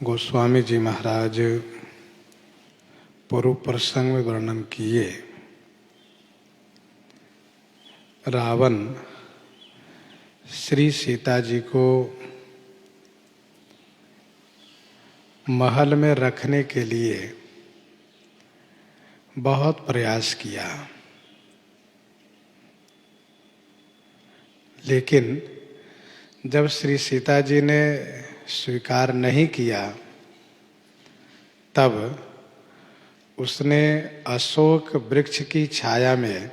गोस्वामी जी महाराज पूर्व प्रसंग में वर्णन किए। रावण श्री सीता जी को महल में रखने के लिए बहुत प्रयास किया, लेकिन जब श्री सीता जी ने स्वीकार नहीं किया, तब उसने अशोक वृक्ष की छाया में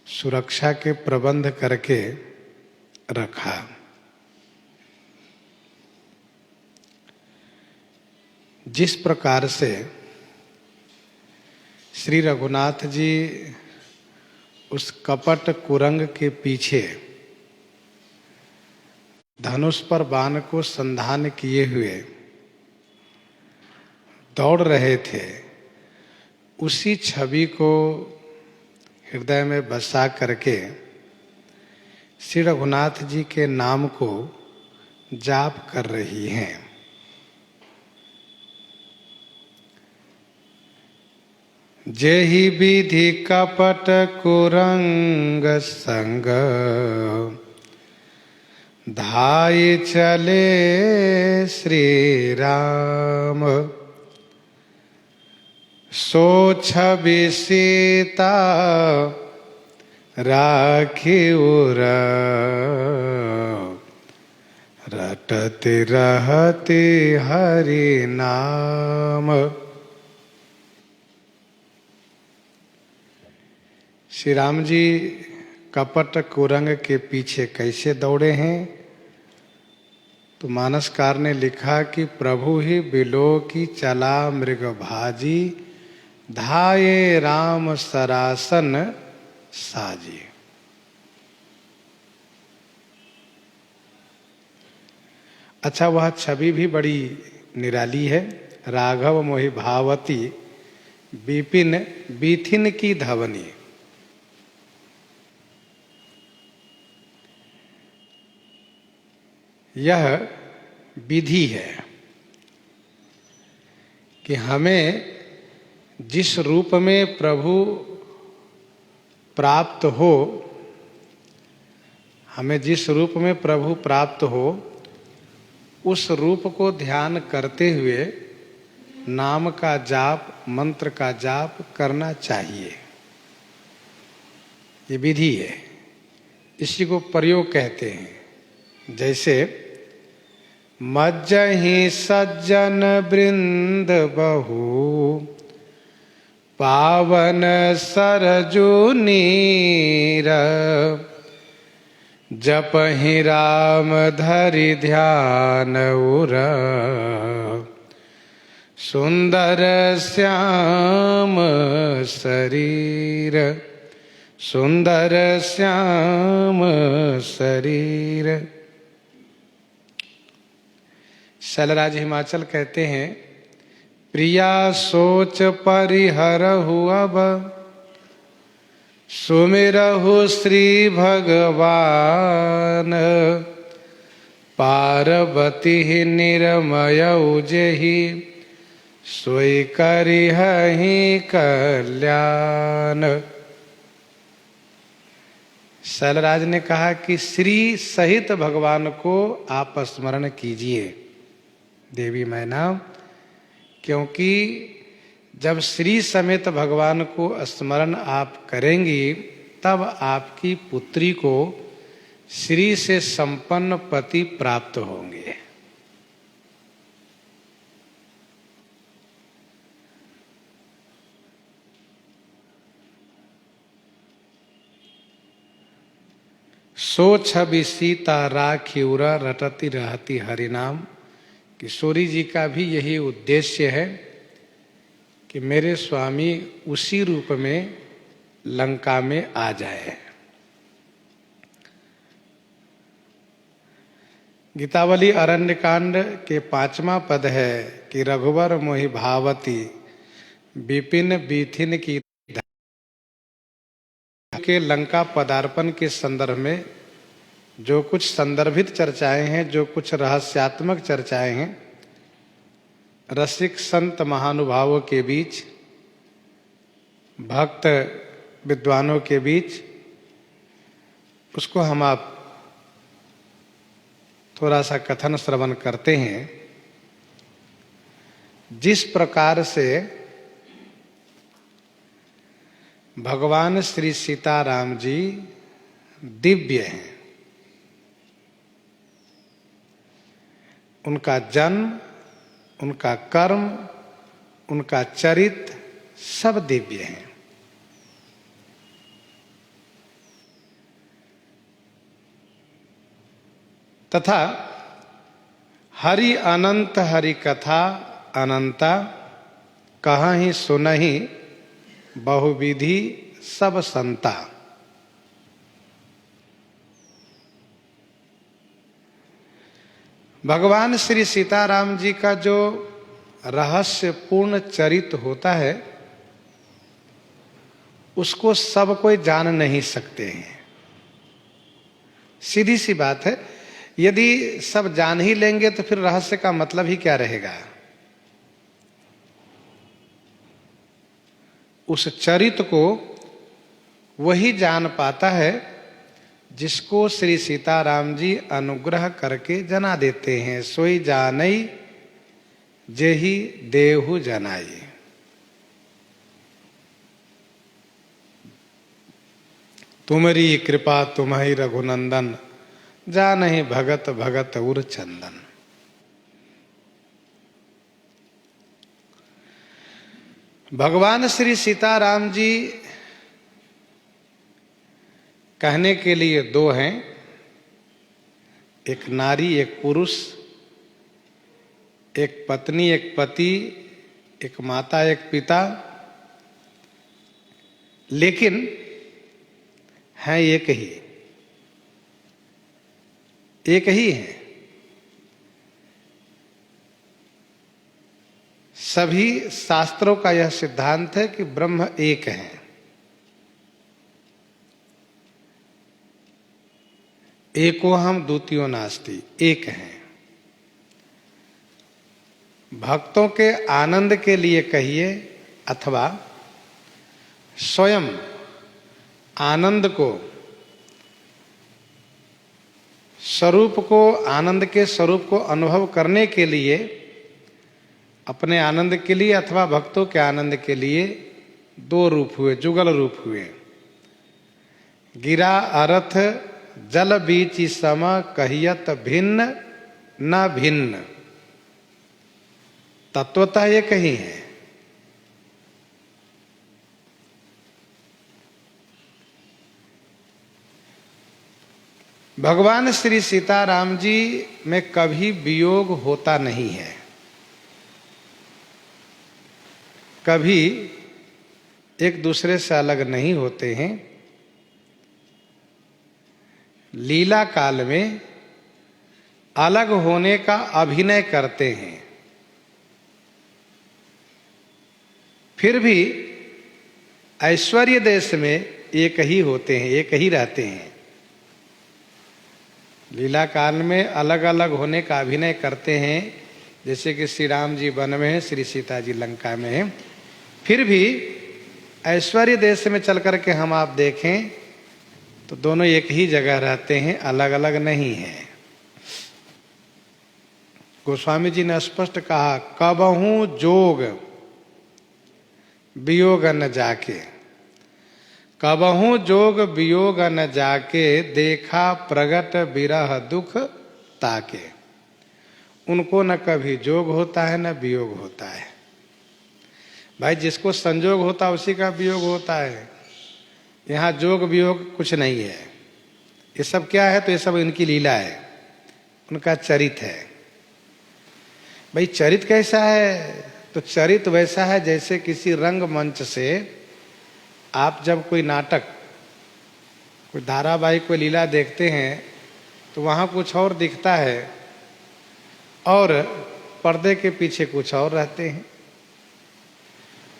सुरक्षा के प्रबंध करके रखा। जिस प्रकार से श्री रघुनाथ जी उस कपट कुरंग के पीछे धनुष पर बाण को संधान किए हुए दौड़ रहे थे, उसी छवि को हृदय में बसा करके श्री रघुनाथ जी के नाम को जाप कर रही हैं। जेहि विधि कपट कुरंग संग, धाई चले श्री राम। सो छवि सीता राखी उर, रटति रहति हरि नाम। श्री राम जी कपट कुरंग के पीछे कैसे दौड़े हैं? तो मानसकार ने लिखा कि प्रभु ही बिलो की चला मृग भाजी, धाये राम सरासन साजी। अच्छा, वह छवि भी बड़ी निराली है। राघव मोहि भावती, विपिन बीथिन की धवनी। यह विधि है कि हमें जिस रूप में प्रभु प्राप्त हो, हमें जिस रूप में प्रभु प्राप्त हो, उस रूप को ध्यान करते हुए नाम का जाप, मंत्र का जाप करना चाहिए। ये विधि है, इसी को प्रयोग कहते हैं। जैसे मज्जहि सज्जन वृंद बहु, पावन सरजू नीर। जपहि राम धरि ध्यान उर, सुंदर श्याम शरीर। सुंदर श्याम शरीर। शैलराज हिमाचल कहते हैं, प्रिया सोच परिहरहु अब, सुमिरहु श्री भगवान। पार्वती निरमय जेहि, सोई करिहहि कल्याण। शैलराज ने कहा कि श्री सहित भगवान को आप स्मरण कीजिए, देवी मैना, क्योंकि जब श्री समेत भगवान को स्मरण आप करेंगी, तब आपकी पुत्री को श्री से संपन्न पति प्राप्त होंगे। सो छवि सीता राखी उरा, रटती रहती हरि नाम। किशोरी जी का भी यही उद्देश्य है कि मेरे स्वामी उसी रूप में लंका में आ जाए। गीतावली अरण्यकांड के 5वां पद है कि रघुवर मोहि भावती, विपिन बीथिन की। के लंका पदार्पण के संदर्भ में जो कुछ संदर्भित चर्चाएं हैं, जो कुछ रहस्यात्मक चर्चाएं हैं, रसिक संत महानुभावों के बीच, भक्त विद्वानों के बीच, उसको हम आप थोड़ा सा कथन श्रवण करते हैं। जिस प्रकार से भगवान श्री सीताराम जी दिव्य हैं, उनका जन्म, उनका कर्म, उनका चरित्र सब दिव्य हैं। तथा हरि अनंत हरि कथा अनंता, कहाहि सुनहि बहुविधि सब संता। भगवान श्री सीताराम जी का जो रहस्यपूर्ण चरित्र होता है, उसको सब कोई जान नहीं सकते हैं। सीधी सी बात है, यदि सब जान ही लेंगे तो फिर रहस्य का मतलब ही क्या रहेगा। उस चरित्र को वही जान पाता है जिसको श्री सीताराम जी अनुग्रह करके जना देते हैं। सोई जानई जेहि देहु जनाई। तुम्हारी कृपा तुम्हि रघुनंदन, जानहि भगत भगत उर चंदन। भगवान श्री सीताराम जी कहने के लिए दो हैं, एक नारी एक पुरुष, एक पत्नी एक पति, एक माता एक पिता, लेकिन हैं एक ही, एक ही है। सभी शास्त्रों का यह सिद्धांत है कि ब्रह्म एक है। एको हम द्वितीयो नास्ति, एक है। भक्तों के आनंद के लिए कहिए अथवा स्वयं आनंद को, स्वरूप को, आनंद के स्वरूप को अनुभव करने के लिए, अपने आनंद के लिए अथवा भक्तों के आनंद के लिए दो रूप हुए, जुगल रूप हुए। गिरा अर्थ जल बीच सम, कहियत भिन्न न भिन्न। तत्वतः एक ही है। भगवान श्री सीताराम जी में कभी वियोग होता नहीं है, कभी एक दूसरे से अलग नहीं होते हैं। लीला काल में अलग होने का अभिनय करते हैं, फिर भी ऐश्वर्य देश में एक ही होते हैं, एक ही रहते हैं। लीला काल में अलग अलग होने का अभिनय करते हैं, जैसे कि श्री राम जी वन में हैं, श्री सीता जी लंका में हैं। फिर भी ऐश्वर्य देश में चल करके हम आप देखें तो दोनों एक ही जगह रहते हैं, अलग अलग नहीं हैं। गोस्वामी जी ने स्पष्ट कहा, कबहू जोग वियोग न जाके, कबहू जोग वियोग न जाके, देखा प्रगट विरह दुख ताके। उनको न कभी जोग होता है न वियोग होता है। भाई जिसको संजोग होता है उसी का वियोग होता है। यहाँ जोग वियोग कुछ नहीं है। ये सब क्या है? तो ये सब इनकी लीला है, उनका चरित्र है। भाई चरित्र कैसा है? तो चरित्र वैसा है जैसे किसी रंगमंच से आप जब कोई नाटक, कोई धारावाहिक, कोई लीला देखते हैं तो वहाँ कुछ और दिखता है और पर्दे के पीछे कुछ और रहते हैं।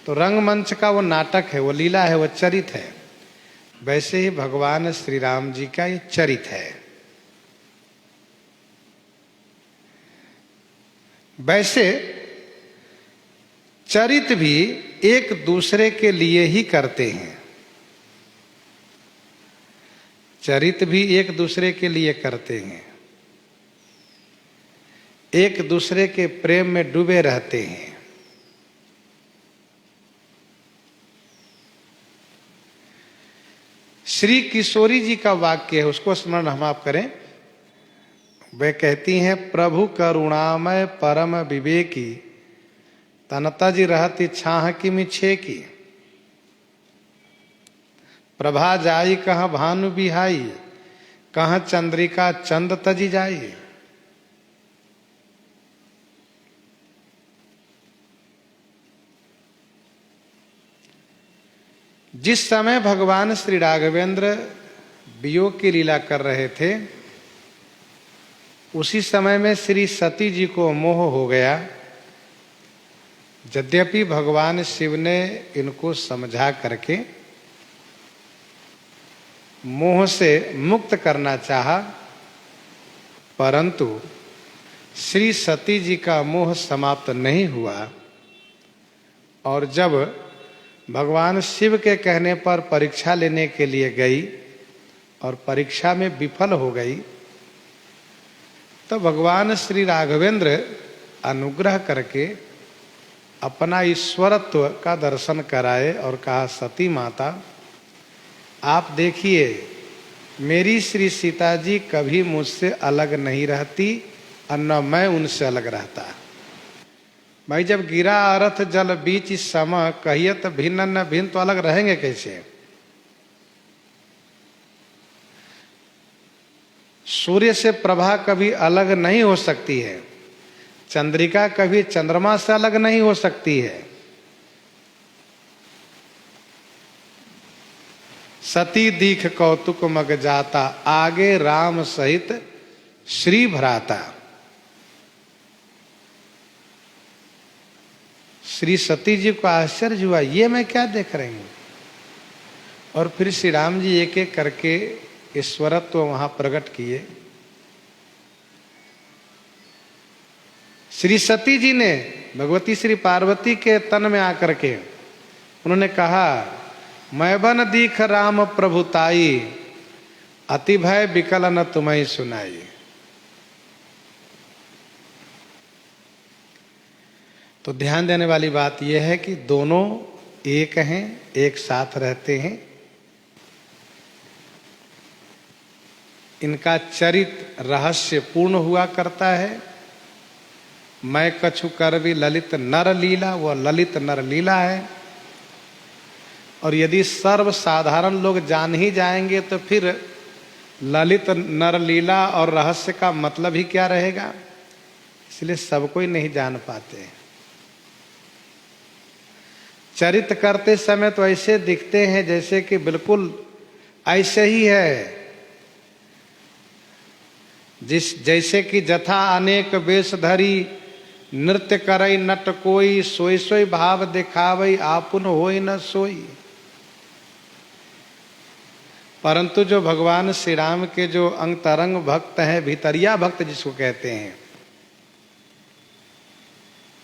तो रंगमंच का वो नाटक है, वो लीला है, वो चरित्र है। वैसे ही भगवान श्री राम जी का ये चरित्र है। वैसे चरित भी एक दूसरे के लिए ही करते हैं। चरित भी एक दूसरे के लिए करते हैं, एक दूसरे के प्रेम में डूबे रहते हैं। श्री किशोरी जी का वाक्य है, उसको स्मरण हम आप करें। वे कहती हैं, प्रभु करुणामय परम विवेकी, तनता जी रहती छाह की मिछे की। प्रभा जाई कहाँ भानु बिहाई, कहाँ चंद्रिका चंद तजी जाई। जिस समय भगवान श्री राघवेंद्र वियोग की लीला कर रहे थे, उसी समय में श्री सती जी को मोह हो गया। यद्यपि भगवान शिव ने इनको समझा करके मोह से मुक्त करना चाहा, परंतु श्री सती जी का मोह समाप्त नहीं हुआ। और जब भगवान शिव के कहने पर परीक्षा लेने के लिए गई और परीक्षा में विफल हो गई, तो भगवान श्री राघवेंद्र अनुग्रह करके अपना ईश्वरत्व का दर्शन कराए और कहा, सती माता आप देखिए, मेरी श्री सीता जी कभी मुझसे अलग नहीं रहती और न मैं उनसे अलग रहता। भाई जब गिरा अर्थ जल बीच सम, कहियत भिन्न न भिन्न, तो अलग रहेंगे कैसे? सूर्य से प्रभा कभी अलग नहीं हो सकती है, चंद्रिका कभी चंद्रमा से अलग नहीं हो सकती है। सती दीख कौतुक मग जाता, आगे राम सहित श्री भराता। श्री सती जी को आश्चर्य हुआ, ये मैं क्या देख रही हूं। और फिर श्री राम जी एक एक करके ईश्वरत्व वहां प्रकट किए। श्री सती जी ने भगवती श्री पार्वती के तन में आकर के उन्होंने कहा, मैं बन दीख राम प्रभुताई, अति भय विकल न तुम्हें सुनाई। तो ध्यान देने वाली बात यह है कि दोनों एक हैं, एक साथ रहते हैं। इनका चरित्र रहस्य पूर्ण हुआ करता है। मैं कछु कर भी ललित नर लीला, वह ललित नर लीला है। और यदि सर्वसाधारण लोग जान ही जाएंगे तो फिर ललित नर लीला और रहस्य का मतलब ही क्या रहेगा? इसलिए सब कोई नहीं जान पाते। चरित्र करते समय तो ऐसे दिखते हैं जैसे कि बिल्कुल ऐसे ही है, जैसे कि जथा अनेक वेश धरी, नृत्य करई नट कोई, सोई सोई भाव दिखावई, आपुन होई न सोई। परंतु जो भगवान श्री राम के जो अंतरंग भक्त हैं, भीतरिया भक्त जिसको कहते हैं।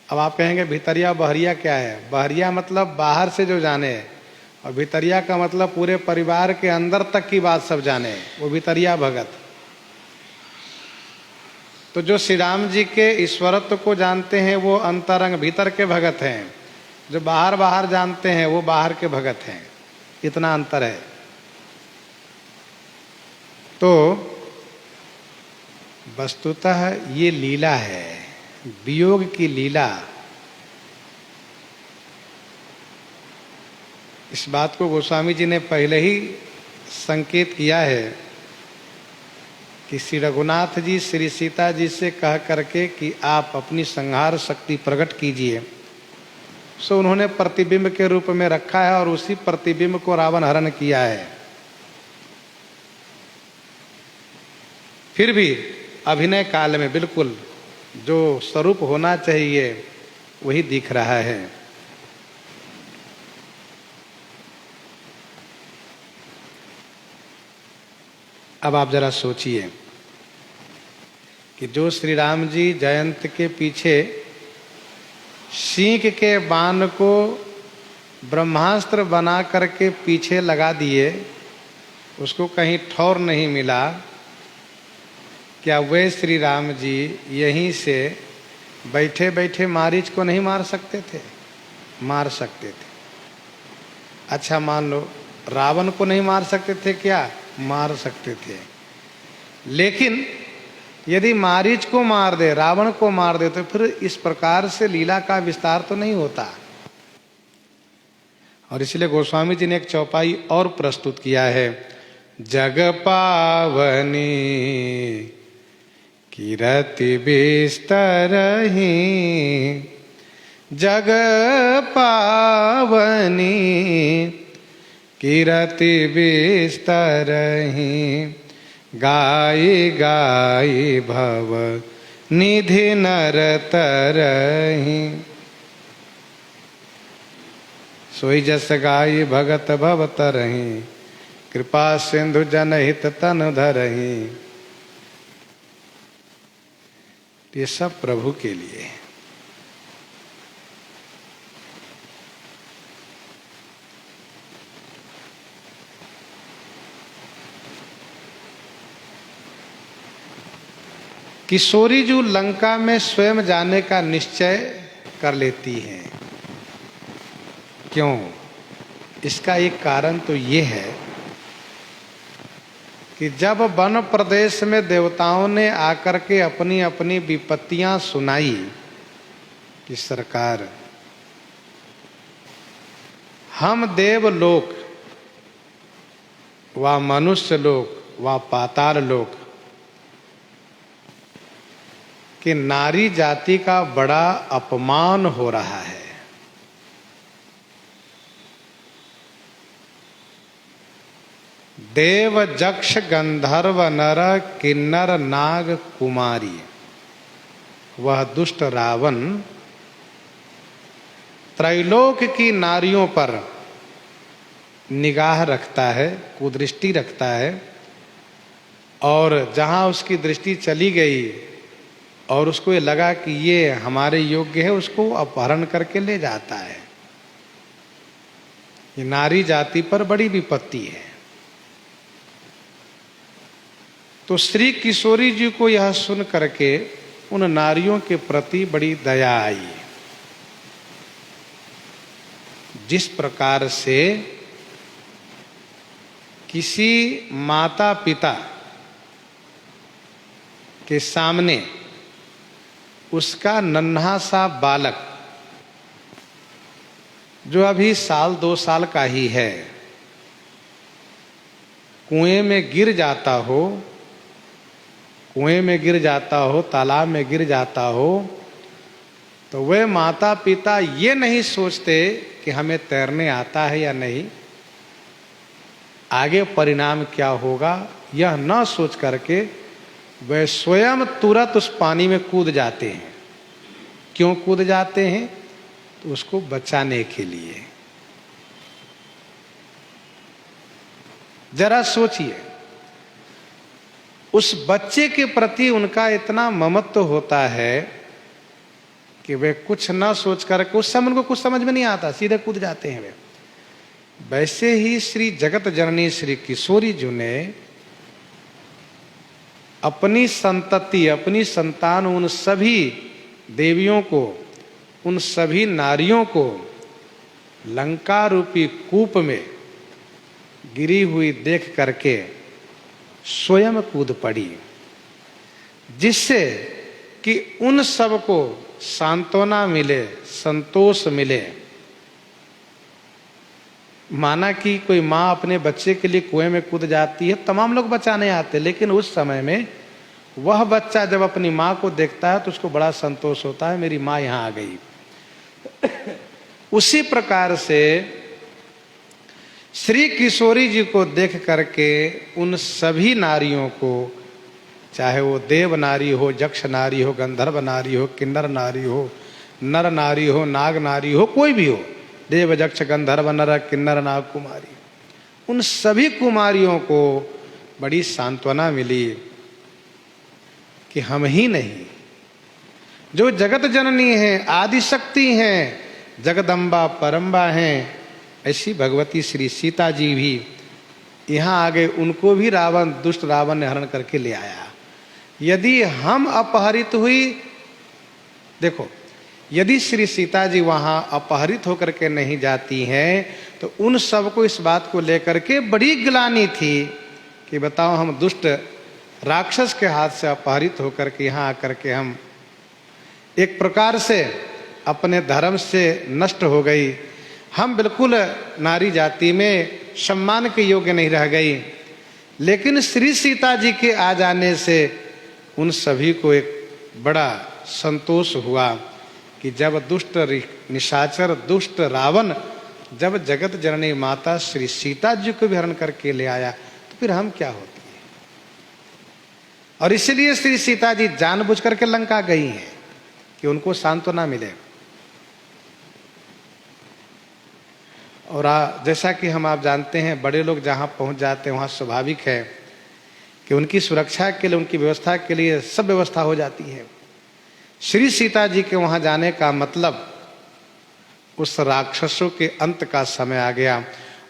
अब आप कहेंगे भीतरिया बहरिया क्या है? बहरिया मतलब बाहर से जो जाने, और भीतरिया का मतलब पूरे परिवार के अंदर तक की बात सब जाने, वो भीतरिया भगत। तो जो श्री राम जी के ईश्वरत्व को जानते हैं वो अंतरंग भीतर के भगत हैं। जो बाहर बाहर जानते हैं वो बाहर के भगत हैं। इतना अंतर है। तो वस्तुतः ये लीला है, वियोग की लीला। इस बात को गोस्वामी जी ने पहले ही संकेत किया है कि श्री रघुनाथ जी श्री सीता जी से कह करके कि आप अपनी संहार शक्ति प्रकट कीजिए। सो उन्होंने प्रतिबिंब के रूप में रखा है और उसी प्रतिबिंब को रावण हरण किया है। फिर भी अभिनय काल में बिल्कुल जो स्वरूप होना चाहिए वही दिख रहा है। अब आप जरा सोचिए कि जो श्री राम जी जयंत के पीछे सींग के बाण को ब्रह्मास्त्र बना करके पीछे लगा दिए, उसको कहीं ठौर नहीं मिला। क्या वे श्री राम जी यहीं से बैठे बैठे मारीच को नहीं मार सकते थे? मार सकते थे। अच्छा मान लो रावण को नहीं मार सकते थे क्या? मार सकते थे। लेकिन यदि मारीच को मार दे, रावण को मार दे, तो फिर इस प्रकार से लीला का विस्तार तो नहीं होता। और इसलिए गोस्वामी जी ने एक चौपाई और प्रस्तुत किया है। जग पावनी कीरति बिस्तरहि, जग पावनी कीरति बिस्तरहि, गाई गाई भव निधि नर तरहि। सोई जस गाई भगत भव तरहि, कृपा सिंधु जनहित तन धरहि। ये सब प्रभु के लिए। किशोरी जो लंका में स्वयं जाने का निश्चय कर लेती हैं। क्यों? इसका एक कारण तो ये है कि जब वन प्रदेश में देवताओं ने आकर के अपनी अपनी विपत्तियां सुनाई कि सरकार हम देवलोक व मनुष्य लोक व पाताल लोक कि नारी जाति का बड़ा अपमान हो रहा है। देव जक्ष गंधर्व नर किन्नर नाग कुमारी, वह दुष्ट रावण त्रैलोक की नारियों पर निगाह रखता है, कुदृष्टि रखता है, और जहां उसकी दृष्टि चली गई और उसको ये लगा कि ये हमारे योग्य है, उसको अपहरण करके ले जाता है। ये नारी जाति पर बड़ी विपत्ति है। तो श्री किशोरी जी को यह सुन करके उन नारियों के प्रति बड़ी दया आई। जिस प्रकार से किसी माता पिता के सामने उसका नन्हा सा बालक जो अभी 1-2 साल का ही है कुएं में गिर जाता हो, तालाब में गिर जाता हो, तो वे माता पिता ये नहीं सोचते कि हमें तैरने आता है या नहीं, आगे परिणाम क्या होगा, यह न सोच करके वे स्वयं तुरंत उस पानी में कूद जाते हैं। क्यों कूद जाते हैं? तो उसको बचाने के लिए। जरा सोचिए, उस बच्चे के प्रति उनका इतना ममत्व होता है कि वे कुछ न सोच करके, उस समय उनको कुछ समझ में नहीं आता, सीधे कूद जाते हैं वे। वैसे ही श्री जगत जननी श्री किशोरी जी ने अपनी संतति, अपनी संतान, उन सभी देवियों को, उन सभी नारियों को लंका रूपी कूप में गिरी हुई देख करके स्वयं कूद पड़ी, जिससे कि उन सब को सांत्वना मिले, संतोष मिले। माना कि कोई माँ अपने बच्चे के लिए कुएं में कूद जाती है, तमाम लोग बचाने आते, लेकिन उस समय में वह बच्चा जब अपनी माँ को देखता है तो उसको बड़ा संतोष होता है, मेरी माँ यहाँ आ गई। उसी प्रकार से श्री किशोरी जी को देख करके उन सभी नारियों को, चाहे वो देव नारी हो, जक्ष नारी हो, गंधर्व नारी हो, किन्नर नारी हो, नर नारी हो, नाग नारी हो, कोई भी हो, देव जक्ष गंधर्व नर किन्नर नाग कुमारी, उन सभी कुमारियों को बड़ी सांत्वना मिली कि हम ही नहीं, जो जगत जननी है, आदि शक्ति हैं, जगदम्बा परम्बा हैं, ऐसी भगवती श्री सीता जी भी यहाँ आ गए। उनको भी रावण, दुष्ट रावण ने हरण करके ले आया। यदि हम अपहरित हुई, देखो, यदि श्री सीता जी वहां अपहरित होकर के नहीं जाती हैं तो उन सबको इस बात को लेकर के बड़ी ग्लानि थी कि बताओ, हम दुष्ट राक्षस के हाथ से अपहरित होकर के यहाँ आकर के हम एक प्रकार से अपने धर्म से नष्ट हो गई, हम बिल्कुल नारी जाति में सम्मान के योग्य नहीं रह गई। लेकिन श्री सीता जी के आ जाने से उन सभी को एक बड़ा संतोष हुआ कि जब दुष्ट निशाचर, दुष्ट रावण जब जगत जननी माता श्री सीता जी को भी हरण करके ले आया तो फिर हम क्या होते हैं। और इसलिए श्री सीता जी जानबूझ करके लंका गई हैं कि उनको सांत्वना मिले। और जैसा कि हम आप जानते हैं, बड़े लोग जहाँ पहुँच जाते हैं वहाँ स्वाभाविक है कि उनकी सुरक्षा के लिए, उनकी व्यवस्था के लिए सब व्यवस्था हो जाती है। श्री सीता जी के वहाँ जाने का मतलब उस राक्षसों के अंत का समय आ गया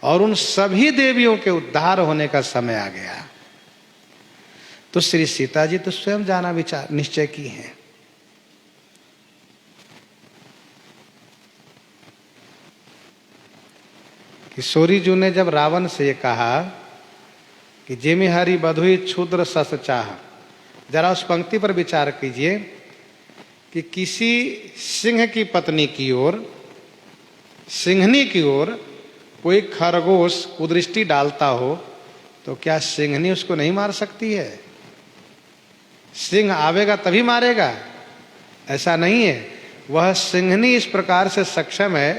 और उन सभी देवियों के उद्धार होने का समय आ गया। तो श्री सीता जी तो स्वयं जाना विचार निश्चय की है। किशोरी जी ने जब रावण से ये कहा कि जेमि हरि बधुई क्षुद्र सस चाह, जरा उस पंक्ति पर विचार कीजिए कि किसी सिंह की पत्नी की ओर, सिंहनी की ओर कोई खरगोश कुदृष्टि डालता हो तो क्या सिंहनी उसको नहीं मार सकती है? सिंह आवेगा तभी मारेगा, ऐसा नहीं है। वह सिंहनी इस प्रकार से सक्षम है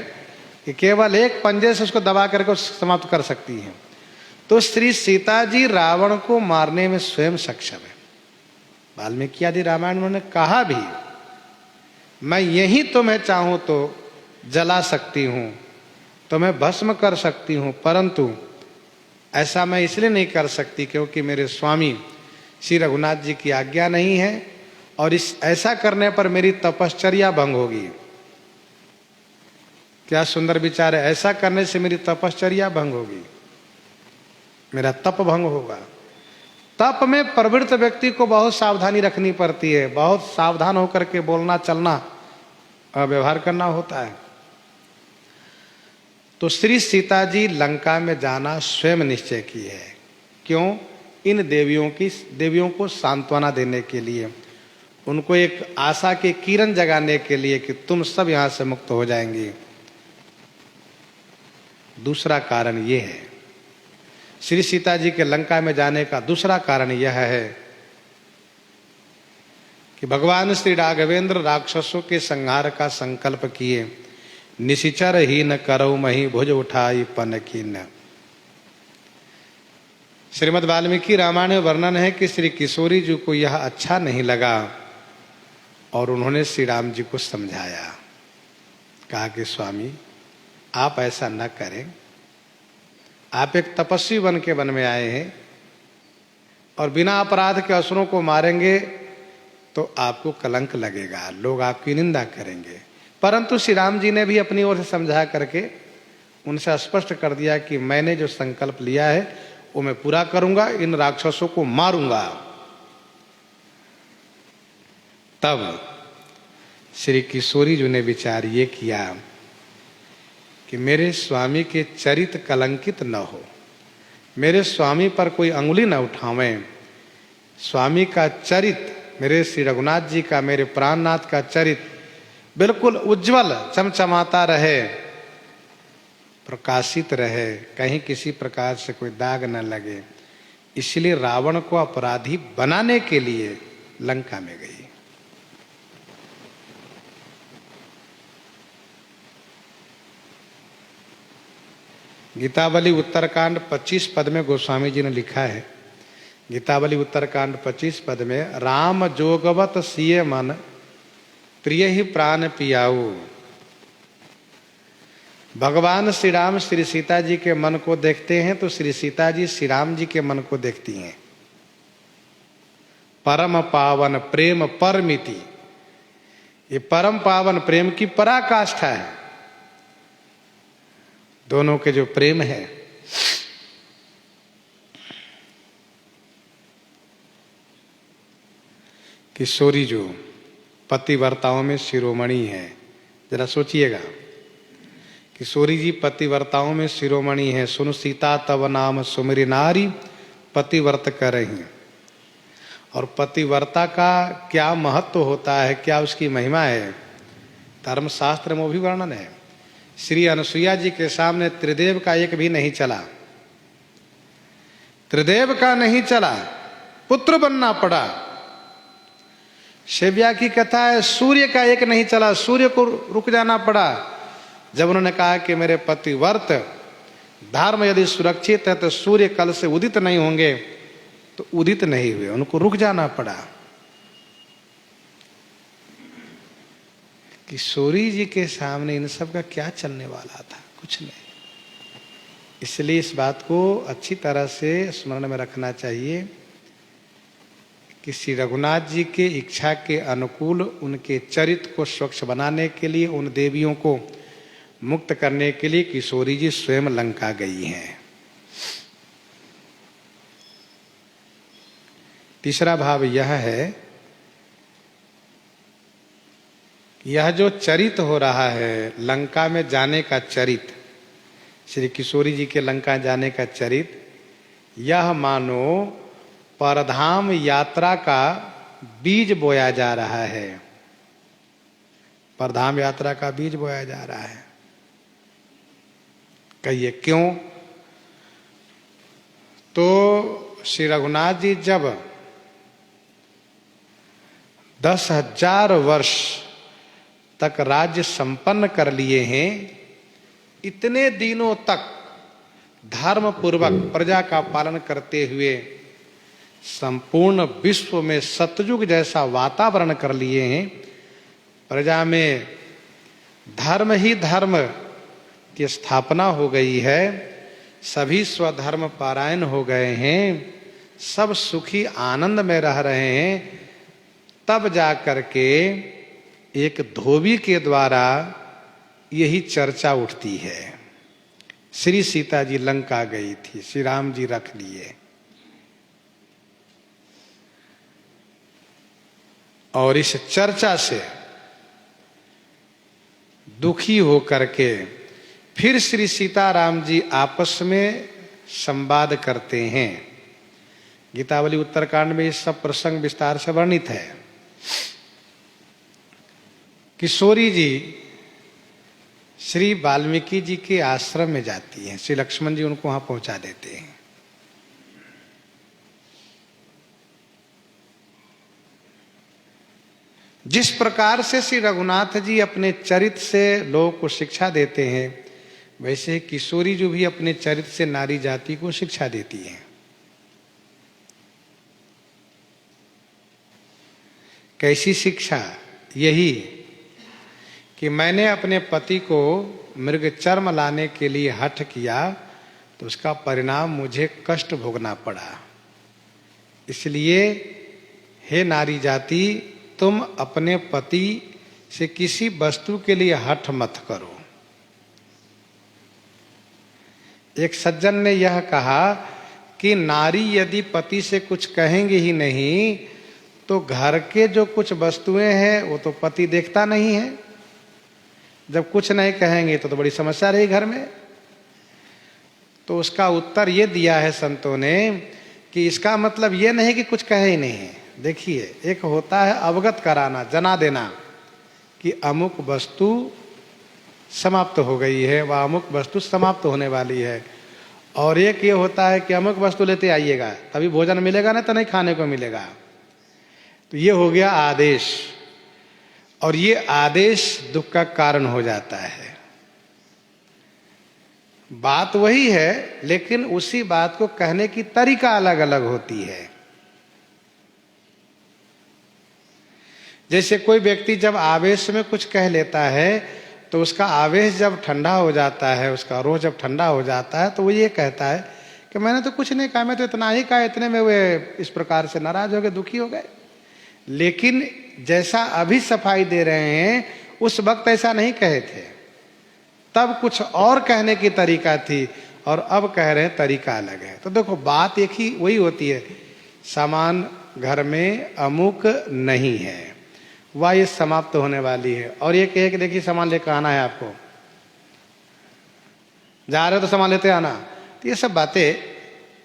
कि केवल एक पंजे से उसको दबा करके समाप्त कर सकती है। तो श्री सीता जी रावण को मारने में स्वयं सक्षम है। वाल्मीकि आदि रामायण उन्होंने कहा भी, मैं यही तुम्हें चाहूं तो जला सकती हूं, तो मैं भस्म कर सकती हूं, परंतु ऐसा मैं इसलिए नहीं कर सकती क्योंकि मेरे स्वामी श्री रघुनाथ जी की आज्ञा नहीं है और इस ऐसा करने पर मेरी तपश्चर्या भंग होगी। क्या सुंदर विचार है, ऐसा करने से मेरी तपश्चर्या भंग होगी, मेरा तप भंग होगा। तप में प्रवृत्त व्यक्ति को बहुत सावधानी रखनी पड़ती है, बहुत सावधान होकर के बोलना चलना व्यवहार करना होता है। तो श्री सीता जी लंका में जाना स्वयं निश्चय की है। क्यों? इन देवियों को सांत्वना देने के लिए, उनको एक आशा के किरण जगाने के लिए कि तुम सब यहां से मुक्त हो जाएंगी। दूसरा कारण यह है, श्री सीता जी के लंका में जाने का दूसरा कारण यह है कि भगवान श्री राघवेंद्र राक्षसों के संहार का संकल्प किए। निशिचर ही न करऊ मही भुज उठाई पन की न। श्रीमद् वाल्मीकि रामायण में वर्णन है कि श्री किशोरी जी को यह अच्छा नहीं लगा और उन्होंने श्री राम जी को समझाया, कहा कि स्वामी आप ऐसा न करें, आप एक तपस्वी बन के वन में आए हैं और बिना अपराध के असुरों को मारेंगे तो आपको कलंक लगेगा, लोग आपकी निंदा करेंगे। परंतु श्री राम जी ने भी अपनी ओर से समझा करके उनसे स्पष्ट कर दिया कि मैंने जो संकल्प लिया है वो मैं पूरा करूंगा, इन राक्षसों को मारूंगा। तब श्री किशोरी जी ने विचार ये किया कि मेरे स्वामी के चरित कलंकित न हो, मेरे स्वामी पर कोई अंगुली न उठावें, स्वामी का चरित, मेरे श्री रघुनाथ जी का, मेरे प्राणनाथ का चरित बिल्कुल उज्जवल चमचमाता रहे, प्रकाशित रहे, कहीं किसी प्रकार से कोई दाग न लगे। इसलिए रावण को अपराधी बनाने के लिए लंका में गई। गीतावली उत्तरकांड 25 पद में गोस्वामी जी ने लिखा है, गीतावली उत्तरकांड 25 पद में, राम जोगवत सिय मन प्रिय ही प्राण पियाऊ। भगवान श्री राम श्री सीता जी के मन को देखते हैं तो श्री सीता जी श्री राम जी के मन को देखती हैं। परम पावन प्रेम परमिति, ये परम पावन प्रेम की पराकाष्ठा है। दोनों के जो प्रेम है, किशोरी जो पतिव्रताओं में शिरोमणि है, जरा सोचिएगा, किशोरी जी पतिव्रताओं में शिरोमणि है। सुन सीता तव नाम सुमिरि नारी पतिव्रत करहि। और पतिव्रता का क्या महत्व होता है, क्या उसकी महिमा है, धर्मशास्त्र में वो भी वर्णन है। श्री अनुसुईया जी के सामने त्रिदेव का एक भी नहीं चला, त्रिदेव का नहीं चला, पुत्र बनना पड़ा। शिव्या की कथा है, सूर्य का एक नहीं चला, सूर्य को रुक जाना पड़ा। जब उन्होंने कहा कि मेरे पतिव्रत धर्म यदि सुरक्षित है तो सूर्य कल से उदित नहीं होंगे, तो उदित नहीं हुए, उनको रुक जाना पड़ा। किशोरी जी के सामने इन सब का क्या चलने वाला था, कुछ नहीं। इसलिए इस बात को अच्छी तरह से स्मरण में रखना चाहिए कि श्री रघुनाथ जी के इच्छा के अनुकूल उनके चरित्र को स्वच्छ बनाने के लिए, उन देवियों को मुक्त करने के लिए किशोरी जी स्वयं लंका गई हैं। तीसरा भाव यह है, यह जो चरित हो रहा है लंका में जाने का चरित, श्री किशोरी जी के लंका जाने का चरित, यह मानो परधाम यात्रा का बीज बोया जा रहा है। परधाम यात्रा का बीज बोया जा रहा है। कहिए क्यों? तो श्री रघुनाथ जी जब 10,000 वर्ष तक राज्य संपन्न कर लिए हैं, इतने दिनों तक धर्म पूर्वक प्रजा का पालन करते हुए संपूर्ण विश्व में सतयुग जैसा वातावरण कर लिए हैं। प्रजा में धर्म ही धर्म की स्थापना हो गई है, सभी स्वधर्म पारायण हो गए हैं, सब सुखी आनंद में रह रहे हैं। तब जाकर के एक धोबी के द्वारा यही चर्चा उठती है, श्री सीता जी लंका गई थी, श्री राम जी रख लिए। और इस चर्चा से दुखी होकर के फिर श्री सीताराम जी आपस में संवाद करते हैं। गीतावली उत्तरकांड में इस सब प्रसंग विस्तार से वर्णित है। किशोरी जी श्री वाल्मीकि जी के आश्रम में जाती हैं, श्री लक्ष्मण जी उनको वहां पहुंचा देते हैं। जिस प्रकार से श्री रघुनाथ जी अपने चरित्र से लोगों को शिक्षा देते हैं, वैसे किशोरी जी भी अपने चरित्र से नारी जाति को शिक्षा देती है। कैसी शिक्षा? यही कि मैंने अपने पति को मृग चर्म लाने के लिए हठ किया तो उसका परिणाम मुझे कष्ट भोगना पड़ा। इसलिए हे नारी जाति, तुम अपने पति से किसी वस्तु के लिए हठ मत करो। एक सज्जन ने यह कहा कि नारी यदि पति से कुछ कहेंगे ही नहीं तो घर के जो कुछ वस्तुएं हैं वो तो पति देखता नहीं है। जब कुछ नहीं कहेंगे तो बड़ी समस्या रही घर में। तो उसका उत्तर ये दिया है संतों ने कि इसका मतलब ये नहीं कि कुछ कहे ही नहीं है। देखिए, एक होता है अवगत कराना, जना देना कि अमुक वस्तु समाप्त हो गई है, वह अमुक वस्तु समाप्त होने वाली है। और एक ये होता है कि अमुक वस्तु लेते आइएगा, तभी भोजन मिलेगा, ना तो नहीं खाने को मिलेगा। तो ये हो गया आदेश, और ये आदेश दुख का कारण हो जाता है। बात वही है, लेकिन उसी बात को कहने की तरीका अलग अलग होती है। जैसे कोई व्यक्ति जब आवेश में कुछ कह लेता है तो उसका आवेश जब ठंडा हो जाता है, उसका रोह जब ठंडा हो जाता है, तो वो ये कहता है कि मैंने तो कुछ नहीं कहा, मैं तो इतना ही कहा, इतने में वे इस प्रकार से नाराज हो गए, दुखी हो गए। लेकिन जैसा अभी सफाई दे रहे हैं उस वक्त ऐसा नहीं कहे थे। तब कुछ और कहने की तरीका थी और अब कह रहे हैं तरीका अलग है। तो देखो बात एक ही वही होती है, सामान घर में अमुक नहीं है, वह ये समाप्त होने वाली है। और ये कहे कि देखिए सामान लेकर आना है, आपको जा रहे हो तो सामान लेते आना, तो ये सब बातें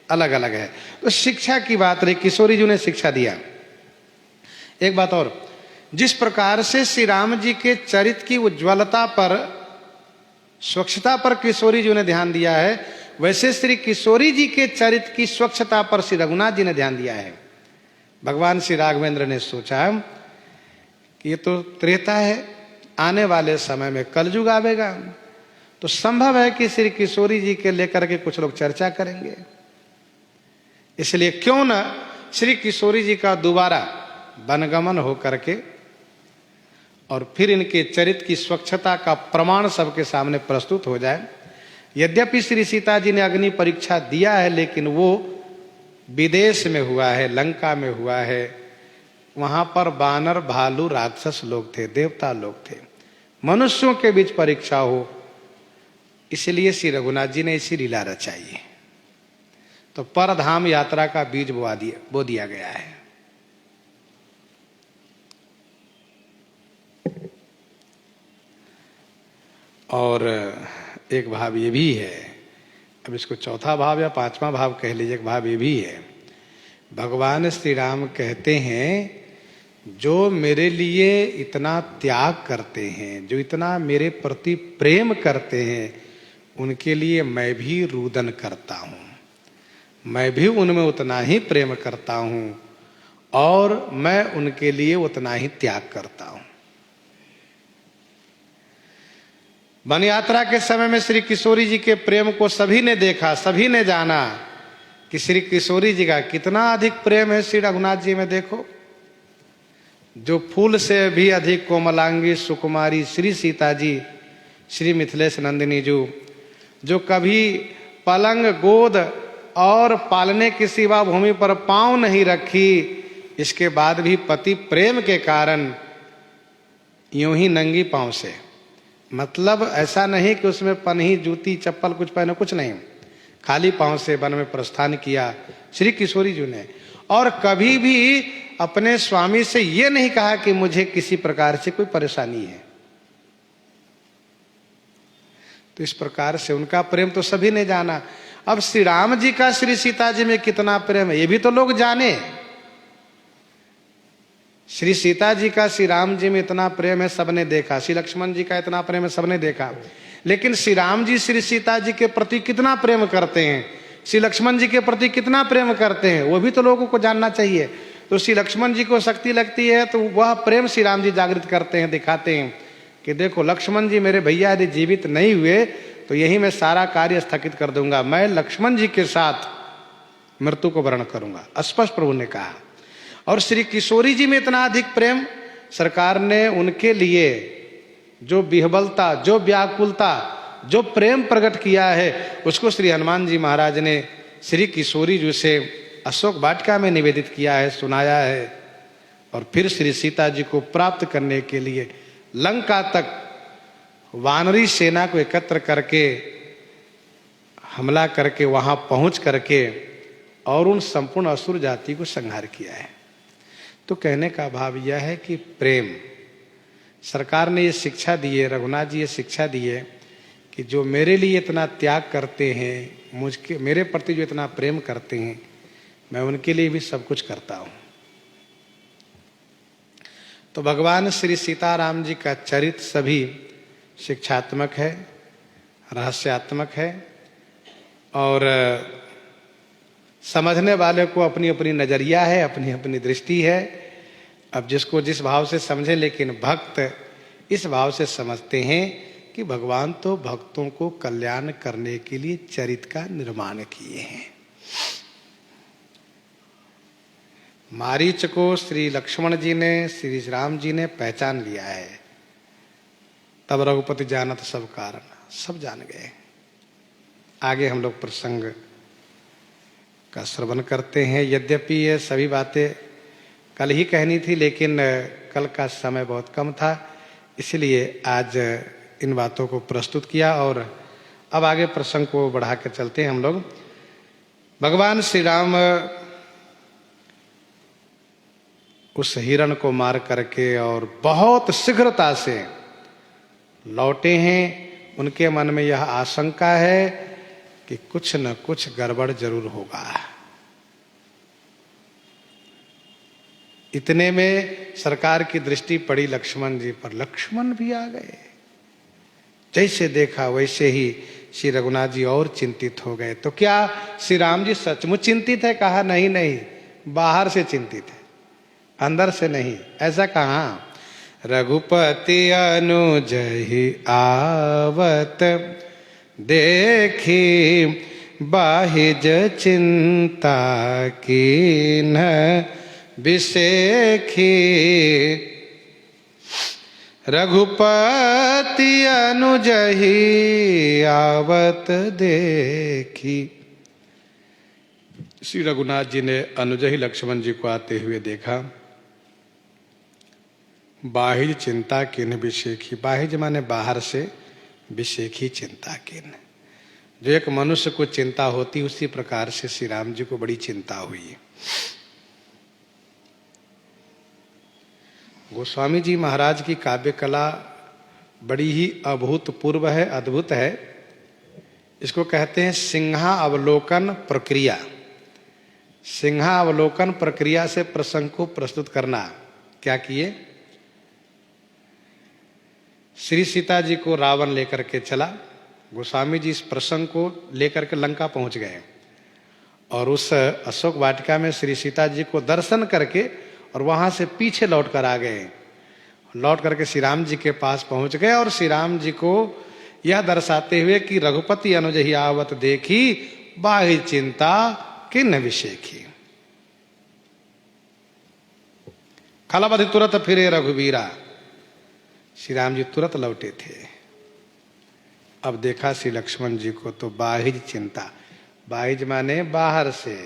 अलग अलग है। तो शिक्षा की बात रही, किशोरी जी ने शिक्षा दिया। एक बात और, जिस प्रकार से श्री राम जी के चरित्र की उज्ज्वलता पर, स्वच्छता पर किशोरी जी ने ध्यान दिया है, वैसे श्री किशोरी जी के चरित्र की स्वच्छता पर श्री रघुनाथ जी ने ध्यान दिया है। भगवान श्री राघवेंद्र ने सोचा कि ये तो त्रेता है, आने वाले समय में कलयुग आवेगा, तो संभव है कि श्री किशोरी जी के लेकर के कुछ लोग चर्चा करेंगे। इसलिए क्यों न श्री किशोरी जी का दोबारा वनगमन हो करके और फिर इनके चरित्र की स्वच्छता का प्रमाण सबके सामने प्रस्तुत हो जाए। यद्यपि श्री सीता जी ने अग्नि परीक्षा दिया है, लेकिन वो विदेश में हुआ है, लंका में हुआ है। वहां पर बानर, भालू, राक्षस लोग थे, देवता लोग थे, मनुष्यों के बीच परीक्षा हो, इसलिए श्री रघुनाथ जी ने इसी लीला रचाई है। तो परधाम यात्रा का बीज बो दिया गया है। और एक भाव ये भी है, अब इसको चौथा भाव या पांचवा भाव कह लीजिए, एक भाव ये भी है, भगवान श्री राम कहते हैं जो मेरे लिए इतना त्याग करते हैं, जो इतना मेरे प्रति प्रेम करते हैं, उनके लिए मैं भी रुदन करता हूं, मैं भी उनमें उतना ही प्रेम करता हूं और मैं उनके लिए उतना ही त्याग करता हूं। वन यात्रा के समय में श्री किशोरी जी के प्रेम को सभी ने देखा, सभी ने जाना कि श्री किशोरी जी का कितना अधिक प्रेम है श्री रघुनाथ जी में। देखो, जो फूल से भी अधिक कोमलांगी सुकुमारी श्री सीता जी, श्री मिथिलेश नंदिनी जी, जो कभी पलंग, गोद और पालने की सिवा भूमि पर पांव नहीं रखी, इसके बाद भी पति प्रेम के कारण यूं ही नंगी पांव से, मतलब ऐसा नहीं कि उसमें पन्ही, जूती, चप्पल कुछ पहने, कुछ नहीं, खाली पांव से वन में प्रस्थान किया श्री किशोरी जी ने। और कभी भी अपने स्वामी से यह नहीं कहा कि मुझे किसी प्रकार से कोई परेशानी है। तो इस प्रकार से उनका प्रेम तो सभी ने जाना। अब श्री राम जी का श्री सीता जी में कितना प्रेम है ये भी तो लोग जाने। श्री सीता जी का श्री राम जी में इतना प्रेम है सबने देखा, श्री लक्ष्मण जी का इतना प्रेम है सबने देखा, लेकिन श्री राम जी श्री सीता जी के प्रति कितना प्रेम करते हैं, श्री लक्ष्मण जी के प्रति कितना प्रेम करते हैं, वो भी तो लोगों को जानना चाहिए। तो श्री लक्ष्मण जी को शक्ति लगती है तो वह प्रेम श्री राम जी जागृत करते हैं, दिखाते हैं कि देखो लक्ष्मण जी मेरे भैया यदि जीवित नहीं हुए तो यही मैं सारा कार्य स्थगित कर दूंगा, मैं लक्ष्मण जी के साथ मृत्यु को वर्ण करूंगा, स्पष्ट प्रभु ने कहा। और श्री किशोरी जी में इतना अधिक प्रेम, सरकार ने उनके लिए जो विह्वलता, जो व्याकुलता, जो प्रेम प्रकट किया है, उसको श्री हनुमान जी महाराज ने श्री किशोरी जी से अशोक वाटिका में निवेदित किया है, सुनाया है। और फिर श्री सीता जी को प्राप्त करने के लिए लंका तक वानरी सेना को एकत्र करके हमला करके वहां पहुंच करके और उन संपूर्ण असुर जाति को संहार किया है। तो कहने का भाव यह है कि प्रेम, सरकार ने ये शिक्षा दी है, रघुनाथ जी ये शिक्षा दी है कि जो मेरे लिए इतना त्याग करते हैं, मुझके मेरे प्रति जो इतना प्रेम करते हैं, मैं उनके लिए भी सब कुछ करता हूं। तो भगवान श्री सीताराम जी का चरित्र सभी शिक्षात्मक है, रहस्यात्मक है और समझने वाले को अपनी अपनी नजरिया है, अपनी अपनी दृष्टि है। अब जिसको जिस भाव से समझे, लेकिन भक्त इस भाव से समझते हैं कि भगवान तो भक्तों को कल्याण करने के लिए चरित्र का निर्माण किए हैं। मारीच को श्री लक्ष्मण जी ने, श्री राम जी ने पहचान लिया है, तब रघुपति जानत सब कारण, सब जान गए। आगे हम लोग प्रसंग का श्रवण करते हैं। यद्यपि ये सभी बातें कल ही कहनी थी, लेकिन कल का समय बहुत कम था, इसलिए आज इन बातों को प्रस्तुत किया। और अब आगे प्रसंग को बढ़ा कर चलते हैं हम लोग। भगवान श्री राम उस हिरण को मार करके और बहुत शीघ्रता से लौटे हैं। उनके मन में यह आशंका है कि कुछ न कुछ गड़बड़ जरूर होगा। इतने में सरकार की दृष्टि पड़ी लक्ष्मण जी पर। लक्ष्मण भी आ गए। जैसे देखा वैसे ही श्री रघुनाथ जी और चिंतित हो गए। तो क्या श्री राम जी सचमुच चिंतित है? कहा नहीं नहीं, बाहर से चिंतित है, अंदर से नहीं। ऐसा कहा? रघुपति अनुजहि आवत देखी बाहिज चिंता कीन बिसेखी। रघुपति अनुजहि आवत देखी। श्री रघुनाथ जी ने अनुजहि लक्ष्मण जी को आते हुए देखा। बाहिज चिंता किन बिसेखी। बाहिज माने बाहर से, बिसेखी चिंता किन। जो एक मनुष्य को चिंता होती, उसी प्रकार से श्री राम जी को बड़ी चिंता हुई। गोस्वामी जी महाराज की काव्य कला बड़ी ही अभूतपूर्व है, अद्भुत है। इसको कहते हैं सिंहावलोकन प्रक्रिया। सिंहावलोकन प्रक्रिया से प्रसंग को प्रस्तुत करना। क्या किए? श्री सीता जी को रावण लेकर के चला। गोस्वामी जी इस प्रसंग को लेकर के लंका पहुंच गए और उस अशोक वाटिका में श्री सीता जी को दर्शन करके और वहां से पीछे लौट कर आ गए। लौट करके श्री राम जी के पास पहुंच गए और श्री राम जी को यह दर्शाते हुए कि रघुपति अनुजहि आवत देखी बाहि चिंता किन विषेखी। खलबधि तुरत फिरे रघुवीरा। श्री राम जी तुरंत लौटे थे। अब देखा श्री लक्ष्मण जी को तो बाहिज चिंता। बाहिज माने बाहर से।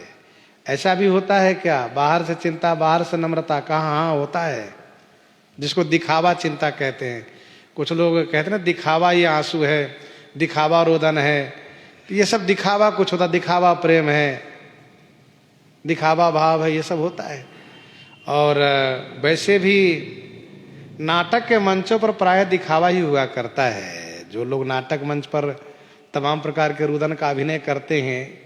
ऐसा भी होता है क्या? बाहर से चिंता, बाहर से नम्रता? कहाँ होता है। जिसको दिखावा चिंता कहते हैं। कुछ लोग कहते हैं ना दिखावा ये आंसू है, दिखावा रोदन है। ये सब दिखावा कुछ होता, दिखावा प्रेम है, दिखावा भाव है, ये सब होता है। और वैसे भी नाटक के मंचों पर प्राय दिखावा ही हुआ करता है। जो लोग नाटक मंच पर तमाम प्रकार के रुदन का अभिनय करते हैं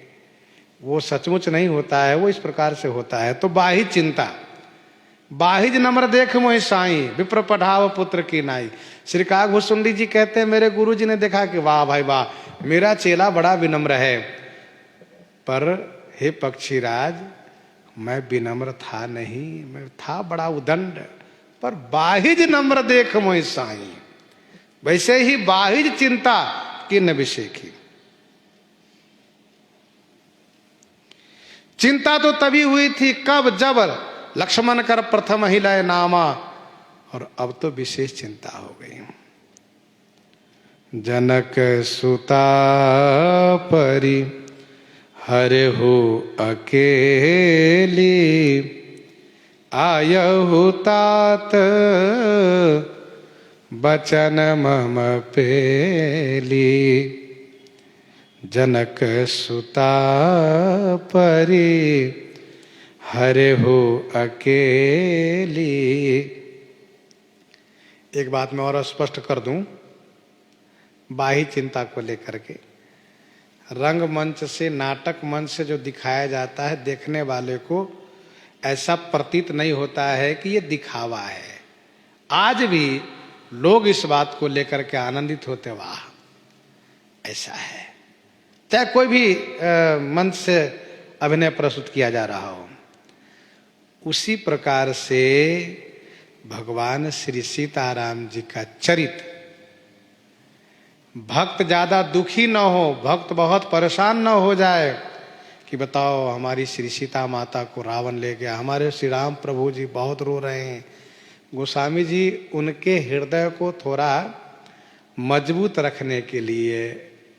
वो सचमुच नहीं होता है, वो इस प्रकार से होता है। तो बाहिज चिंता। बाहिज नम्र देख मोहि साई विप्र पढ़ाव पुत्र की नाई। श्री काकभूषुंडी जी कहते हैं मेरे गुरु जी ने देखा कि वाह भाई वाह, मेरा चेला बड़ा विनम्र है। पर हे पक्षीराज, मैं विनम्र था नहीं, मैं था बड़ा उदंड। पर बाहिज नम्र देख मोहि साई। वैसे ही बाहिज चिंता किन विषेखी। चिंता तो तभी हुई थी कब? जब लक्ष्मण कर प्रथम ही लय नामा। और अब तो विशेष चिंता हो गई। जनक सुता परि हरहु अकेली। आयहु तात बचन मम पेली। जनक सुता परि हरहु अकेली। एक बात मैं और स्पष्ट कर दूं बाही चिंता को लेकर के। रंगमंच से, नाटक मंच से जो दिखाया जाता है, देखने वाले को ऐसा प्रतीत नहीं होता है कि ये दिखावा है। आज भी लोग इस बात को लेकर के आनंदित होते, वाह ऐसा है। चाहे कोई भी मंच से अभिनय प्रस्तुत किया जा रहा हो। उसी प्रकार से भगवान श्री सीताराम जी का चरित्र, भक्त ज्यादा दुखी न हो, भक्त बहुत परेशान न हो जाए कि बताओ हमारी श्री सीता माता को रावण ले गया, हमारे श्री राम प्रभु जी बहुत रो रहे हैं। गोस्वामी जी उनके हृदय को थोड़ा मजबूत रखने के लिए,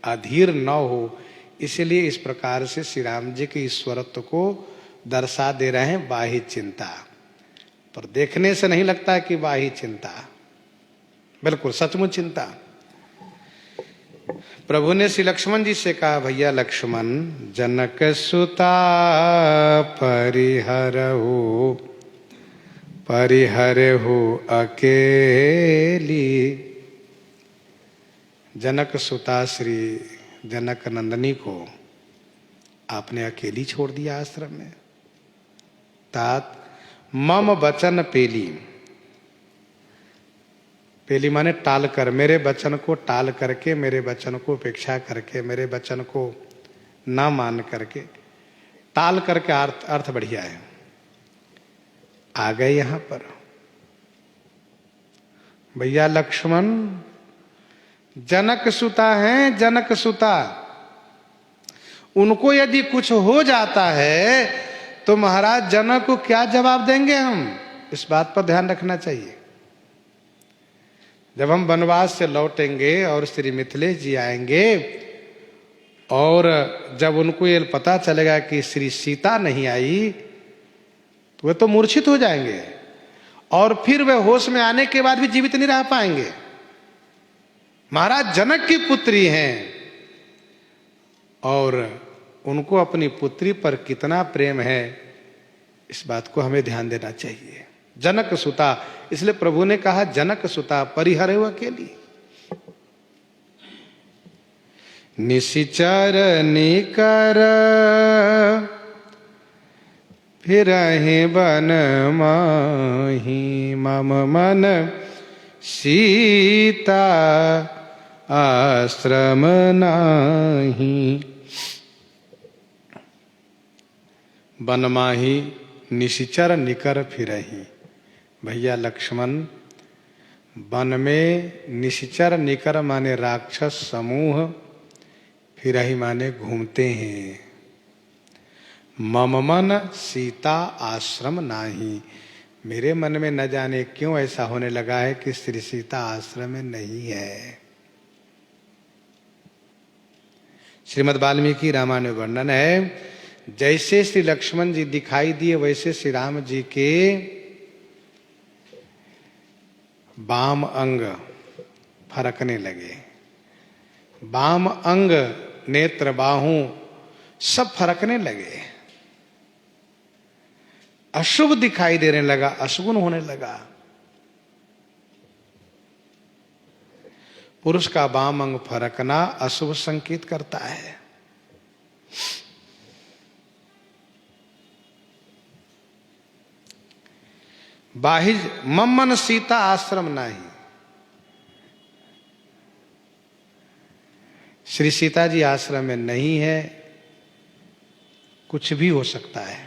अधीर न हो, इसलिए इस प्रकार से श्री राम जी के ईश्वरत्व को दर्शा दे रहे हैं बाही चिंता। पर देखने से नहीं लगता कि वाही चिंता, बिल्कुल सचमुच चिंता। प्रभु ने श्री लक्ष्मण जी से कहा, भैया लक्ष्मण, जनक सुता परिहरहु परिहरहु अकेली। जनक सुता श्री जनक नंदनी को आपने अकेली छोड़ दिया आश्रम में। तात मम वचन पेली, पेली माने टाल कर, मेरे वचन को टाल करके, मेरे वचन को उपेक्षा करके, मेरे वचन को ना मान करके, टाल करके अर्थ बढ़िया है, आ गए यहां पर। भैया लक्ष्मण, जनक सुता हैं, जनक सुता, उनको यदि कुछ हो जाता है तो महाराज जनक को क्या जवाब देंगे हम? इस बात पर ध्यान रखना चाहिए। जब हम वनवास से लौटेंगे और श्री मिथिलेश जी आएंगे और जब उनको ये पता चलेगा कि श्री सीता नहीं आई तो वे तो मूर्छित हो जाएंगे और फिर वे होश में आने के बाद भी जीवित नहीं रह पाएंगे। महाराज जनक की पुत्री हैं और उनको अपनी पुत्री पर कितना प्रेम है, इस बात को हमें ध्यान देना चाहिए। जनक सुता, इसलिए प्रभु ने कहा जनक सुता परिहरहु अकेली। निशिचर निकर फिरहि बन माही, मम मन सीता आश्रम नाही। बन माही निशिचर निकर फिरहि। भैया लक्ष्मण, वन में निशिचर निकर माने राक्षस समूह, फिरहि माने घूमते हैं। मम मन सीता आश्रम नाही, मेरे मन में न जाने क्यों ऐसा होने लगा है कि श्री सीता आश्रम में नहीं है। श्रीमद् वाल्मीकि रामायण में वर्णन है, जैसे श्री लक्ष्मण जी दिखाई दिए वैसे श्री राम जी के वाम अंग फरकने लगे। वाम अंग, नेत्र, बाहु सब फरकने लगे, अशुभ दिखाई देने लगा, अशुभ होने लगा। पुरुष का वाम अंग फरकना अशुभ संकेत करता है। बाहिज मम्मन सीता आश्रम नाही, श्री सीता जी आश्रम में नहीं है, कुछ भी हो सकता है।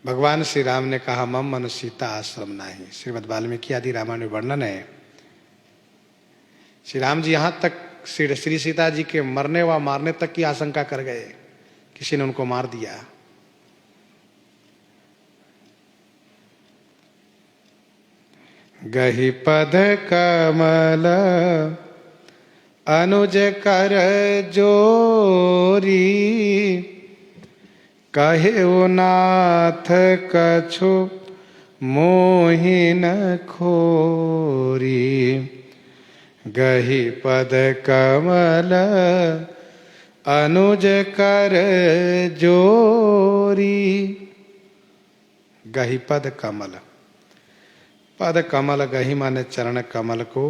भगवान श्री राम ने कहा मम्मन सीता आश्रम नाही। श्रीमद् वाल्मीकि आदि रामायण में वर्णन है। श्री राम जी यहां तक श्री सीता जी के मरने व मारने तक की आशंका कर गए, किसी ने उनको मार दिया। गहि पद कमल अनुज कर जोरी, कहे ओ नाथ कछु मोहि न खोरी। गहि पद कमल अनुज कर जोरी। गहि पद कमल, पद कमल, गहि माने चरण कमल को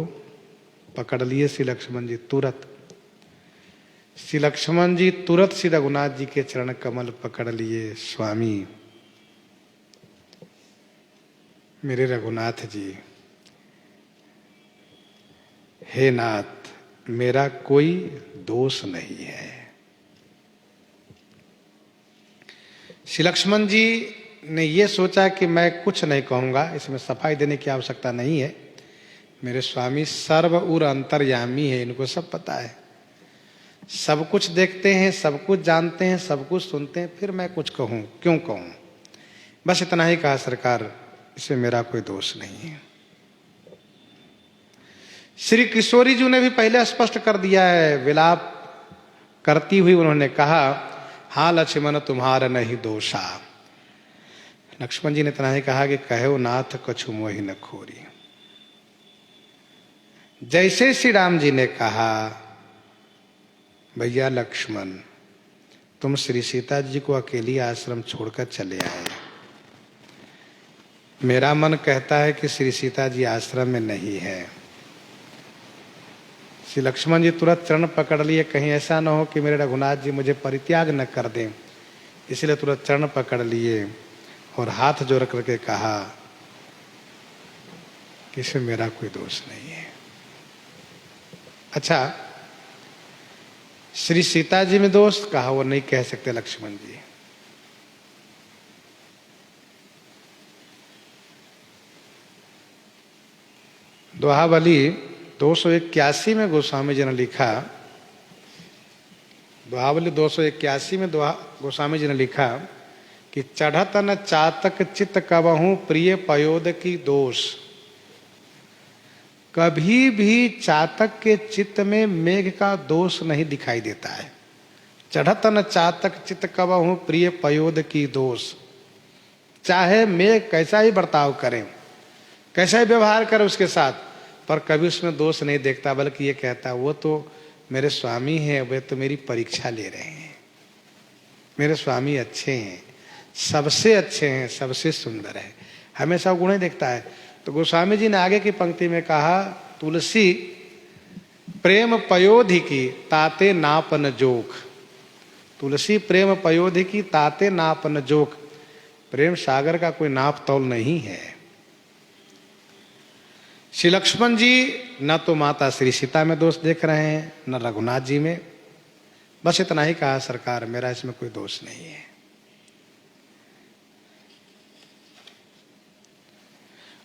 पकड़ लिए श्री लक्ष्मण जी तुरंत। श्री लक्ष्मण जी तुरंत श्री रघुनाथ जी के चरण कमल पकड़ लिए। स्वामी, मेरे रघुनाथ जी, हे नाथ, मेरा कोई दोष नहीं है। श्री लक्ष्मण जी ने यह सोचा कि मैं कुछ नहीं कहूंगा, इसमें सफाई देने की आवश्यकता नहीं है। मेरे स्वामी सर्व और अंतर्यामी है, इनको सब पता है, सब कुछ देखते हैं, सब कुछ जानते हैं, सब कुछ सुनते हैं, फिर मैं कुछ कहूं, क्यों कहूं? बस इतना ही कहा, सरकार, इसमें मेरा कोई दोष नहीं है। श्री किशोरी जी ने भी पहले स्पष्ट कर दिया है, विलाप करती हुई उन्होंने कहा, हाँ लक्ष्मण, तुम्हारा नहीं दोषा। लक्ष्मण जी ने इतना ही कहा कि कहो नाथ कछु मोहि न खोरी। जैसे श्री राम जी ने कहा, भैया लक्ष्मण तुम श्री सीता जी को अकेली आश्रम छोड़कर चले आए, मेरा मन कहता है कि श्री सीता जी आश्रम में नहीं है। श्री लक्ष्मण जी तुरंत चरण पकड़ लिए, कहीं ऐसा न हो कि मेरे रघुनाथ जी मुझे परित्याग न कर दें, इसलिए तुरंत चरण पकड़ लिए और हाथ जोड़ करके कहा कि इसमें मेरा कोई दोष नहीं है। अच्छा, श्री सीता जी में दोष कहा वो नहीं कह सकते लक्ष्मण जी। दोहावली 281 में गोस्वामी जी ने लिखा, दोहावली 281 में गोस्वामी जी ने लिखा कि चढ़त न चातक चित कबहूं प्रिय पयोद की दोष। कभी भी चातक के चित्त में मेघ का दोष नहीं दिखाई देता है। चढ़त न चातक चित कबहूं प्रिय पयोद की दोष। चाहे मेघ कैसा ही बर्ताव करें, कैसा ही व्यवहार करे उसके साथ, पर कभी उसमें दोष नहीं देखता, बल्कि ये कहता वो तो मेरे स्वामी हैं, वे तो मेरी परीक्षा ले रहे हैं, मेरे स्वामी अच्छे हैं, सबसे अच्छे हैं, सबसे सुंदर है, हमेशा गुण ही देखता है। तो गोस्वामी जी ने आगे की पंक्ति में कहा, तुलसी प्रेम पयोधि की ताते नापन जोख। तुलसी प्रेम पयोधि की ताते नापन जोख। प्रेम सागर का कोई नाप तौल नहीं है। श्री लक्ष्मण जी न तो माता श्री सीता में दोष देख रहे हैं, न रघुनाथ जी में, बस इतना ही कहा सरकार मेरा इसमें कोई दोष नहीं है।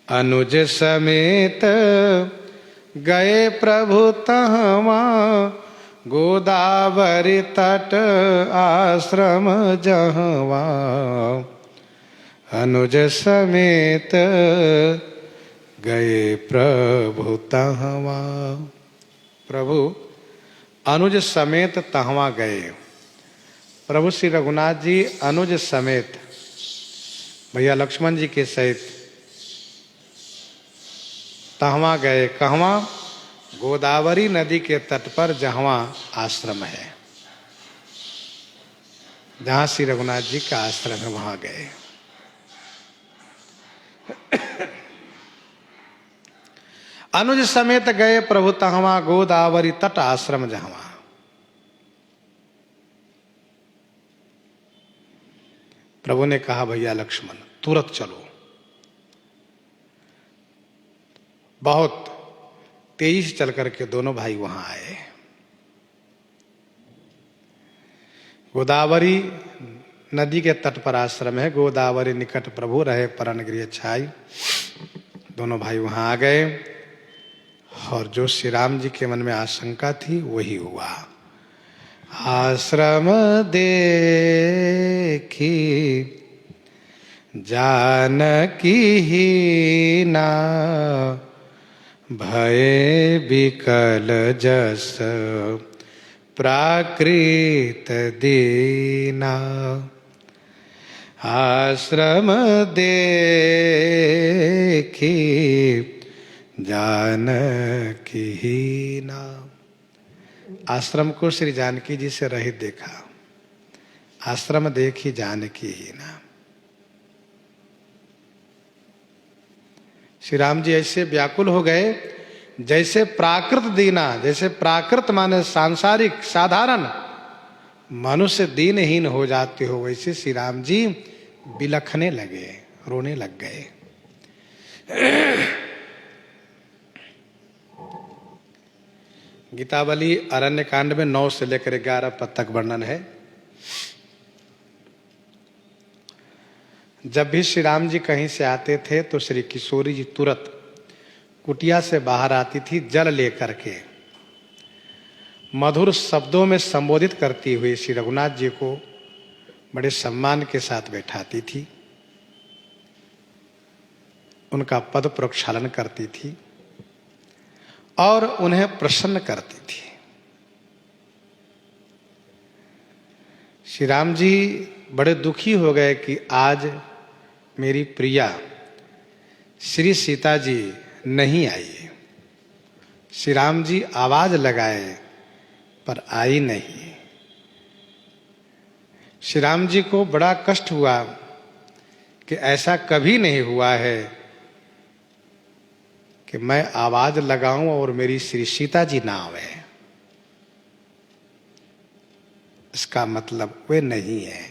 अनुज समेत गए प्रभु तहवा, गोदावरी तट आश्रम जहवा। अनुज समेत गए प्रभु तहवा। प्रभु अनुज समेत तहवा गए। प्रभु श्री रघुनाथ जी अनुज समेत भैया लक्ष्मण जी के सहित तहवा गए। कहवा? गोदावरी नदी के तट पर जहवा आश्रम है, जहां श्री रघुनाथ जी का आश्रम है, वहां गए। अनुज समेत गए प्रभु तहवा, गोदावरी तट आश्रम जहवा। प्रभु ने कहा भैया लक्ष्मण तुरंत चलो। बहुत तेजी से चल करके दोनों भाई वहां आए। गोदावरी नदी के तट पर आश्रम है। गोदावरी निकट प्रभु रहे परन गृह छाई। दोनों भाई वहां आ गए और जो श्री राम जी के मन में आशंका थी वही हुआ। आश्रम देखी जानकी ही ना, भय विकल जस प्राकृत दीना। आश्रम देखी जानकी ही ना। आश्रम को श्री जानकी जी से रहित देखा। आश्रम देखी जानकी ही ना। श्री राम जी ऐसे व्याकुल हो गए जैसे प्राकृत दीना, जैसे प्राकृत माने सांसारिक साधारण मनुष्य दीनहीन हो जाते हो, वैसे श्री राम जी बिलखने लगे, रोने लग गए। गीतावली अरण्य कांड में 9 से लेकर 11 पद तक वर्णन है। जब भी श्री राम जी कहीं से आते थे तो श्री किशोरी जी तुरंत कुटिया से बाहर आती थी, जल लेकर के मधुर शब्दों में संबोधित करती हुई श्री रघुनाथ जी को बड़े सम्मान के साथ बैठाती थी, उनका पद प्रक्षालन करती थी और उन्हें प्रसन्न करती थी। श्री राम जी बड़े दुखी हो गए कि आज मेरी प्रिया श्री सीता जी नहीं आई। श्री राम जी आवाज लगाए पर आई नहीं। श्री राम जी को बड़ा कष्ट हुआ कि ऐसा कभी नहीं हुआ है कि मैं आवाज लगाऊं और मेरी श्री सीता जी ना आवे। इसका मतलब वे नहीं है।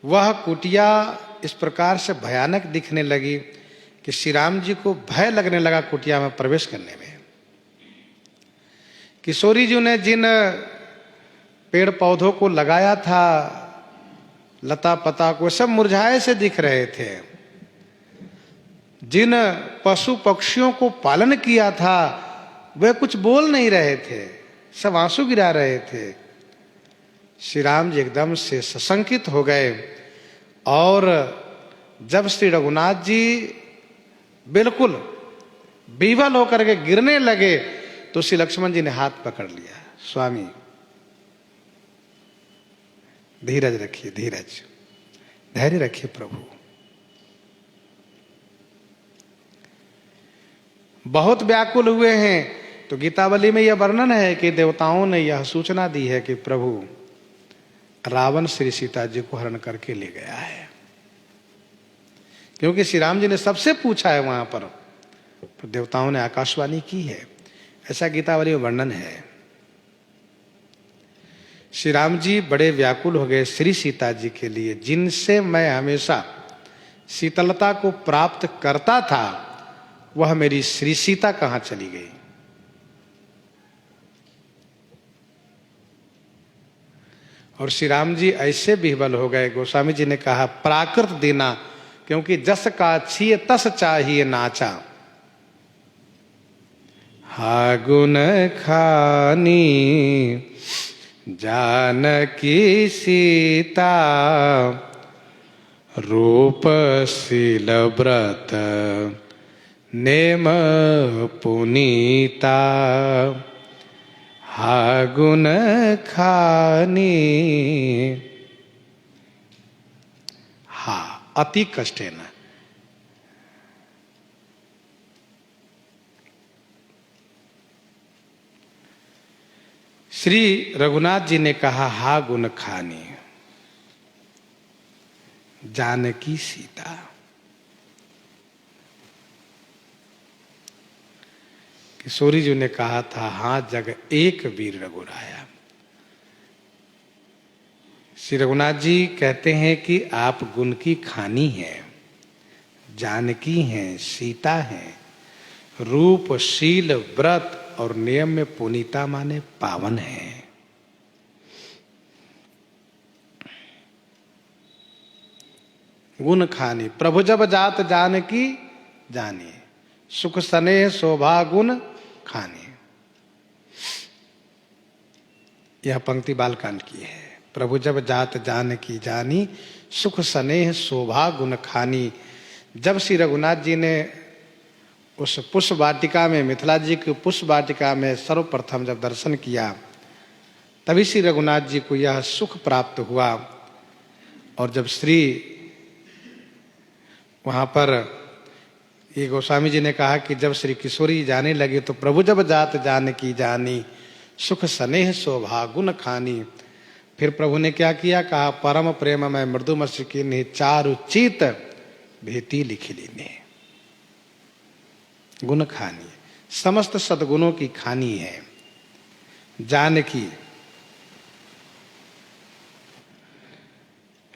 वह कुटिया इस प्रकार से भयानक दिखने लगी कि श्री राम जी को भय लगने लगा कुटिया में प्रवेश करने में। किशोरी जी ने जिन पेड़ पौधों को लगाया था, लता पता को, सब मुरझाए से दिख रहे थे। जिन पशु पक्षियों को पालन किया था वे कुछ बोल नहीं रहे थे, सब आंसू गिरा रहे थे। श्री राम जी एकदम से सशंकित हो गए और जब श्री रघुनाथ जी बिल्कुल विवल होकर के गिरने लगे तो श्री लक्ष्मण जी ने हाथ पकड़ लिया। स्वामी धीरज रखिए, धीरज, धैर्य रखिए प्रभु। बहुत व्याकुल हुए हैं। तो गीतावली में यह वर्णन है कि देवताओं ने यह सूचना दी है कि प्रभु रावण श्री सीता जी को हरण करके ले गया है। क्योंकि श्री राम जी ने सबसे पूछा है वहां पर, तो देवताओं ने आकाशवाणी की है, ऐसा गीतावली में वर्णन है। श्री राम जी बड़े व्याकुल हो गए श्री सीता जी के लिए, जिनसे मैं हमेशा शीतलता को प्राप्त करता था, वह मेरी श्री सीता कहां चली गई। और श्री राम जी ऐसे विह्वल हो गए, गोस्वामी जी ने कहा प्राकृत देना, क्योंकि जस का छिए तस चाहिए नाचा। हा गुण खानी जानकी सीता, रूप शील व्रत नेम पुनीता। हा गुण खानी, हा अति कष्टेन। श्री रघुनाथ जी ने कहा हा गुण खानी जानकी सीता। किशोरी जी ने कहा था हाँ जग एक वीर रघुराया। श्री रघुनाथ जी कहते हैं कि आप गुण की खानी हैं, जानकी हैं, सीता हैं, रूप शील व्रत और नियम में पुनीता माने पावन है। गुण खानी प्रभु जब जात जानकी जानी, सुख स्नेह शोभा गुण खानी। यह पंक्ति बालकांड की है। प्रभु जब जात जानकी जानी, सुख स्नेह शोभा गुण खानी। जब श्री रघुनाथ जी ने उस पुष्प वाटिका में, मिथिला जी की पुष्प वाटिका में सर्वप्रथम जब दर्शन किया, तभी श्री रघुनाथ जी को यह सुख प्राप्त हुआ। और जब श्री वहां पर ये गोस्वामी जी ने कहा कि जब श्री किशोरी जाने लगे तो प्रभु जब जात जानकी जानी, सुख स्नेह शोभा गुण खानी। फिर प्रभु ने क्या किया, कहा परम प्रेम में मृदु मस्की ने चारु चित भेती लिखी लीने। गुण खानी समस्त सद्गुणों की खानी है। जानकी,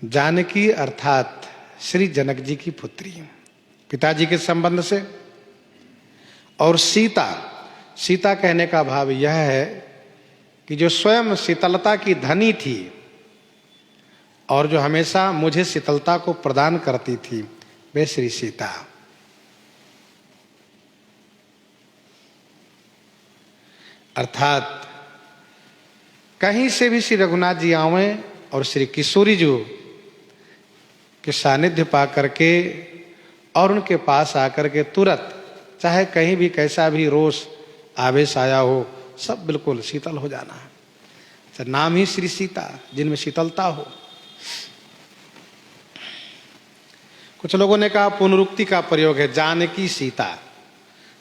जानकी अर्थात श्री जनक जी की पुत्री, पिताजी के संबंध से। और सीता, सीता कहने का भाव यह है कि जो स्वयं शीतलता की धनी थी और जो हमेशा मुझे शीतलता को प्रदान करती थी, वे श्री सीता। अर्थात कहीं से भी श्री रघुनाथ जी आवे और श्री किशोरी जी के सानिध्य पा करके और उनके पास आकर के तुरंत, चाहे कहीं भी कैसा भी रोष आवेश आया हो, सब बिल्कुल शीतल हो जाना है। तो नाम ही श्री सीता, जिनमें शीतलता हो। कुछ लोगों ने कहा पुनरुक्ति का प्रयोग है, जानकी सीता।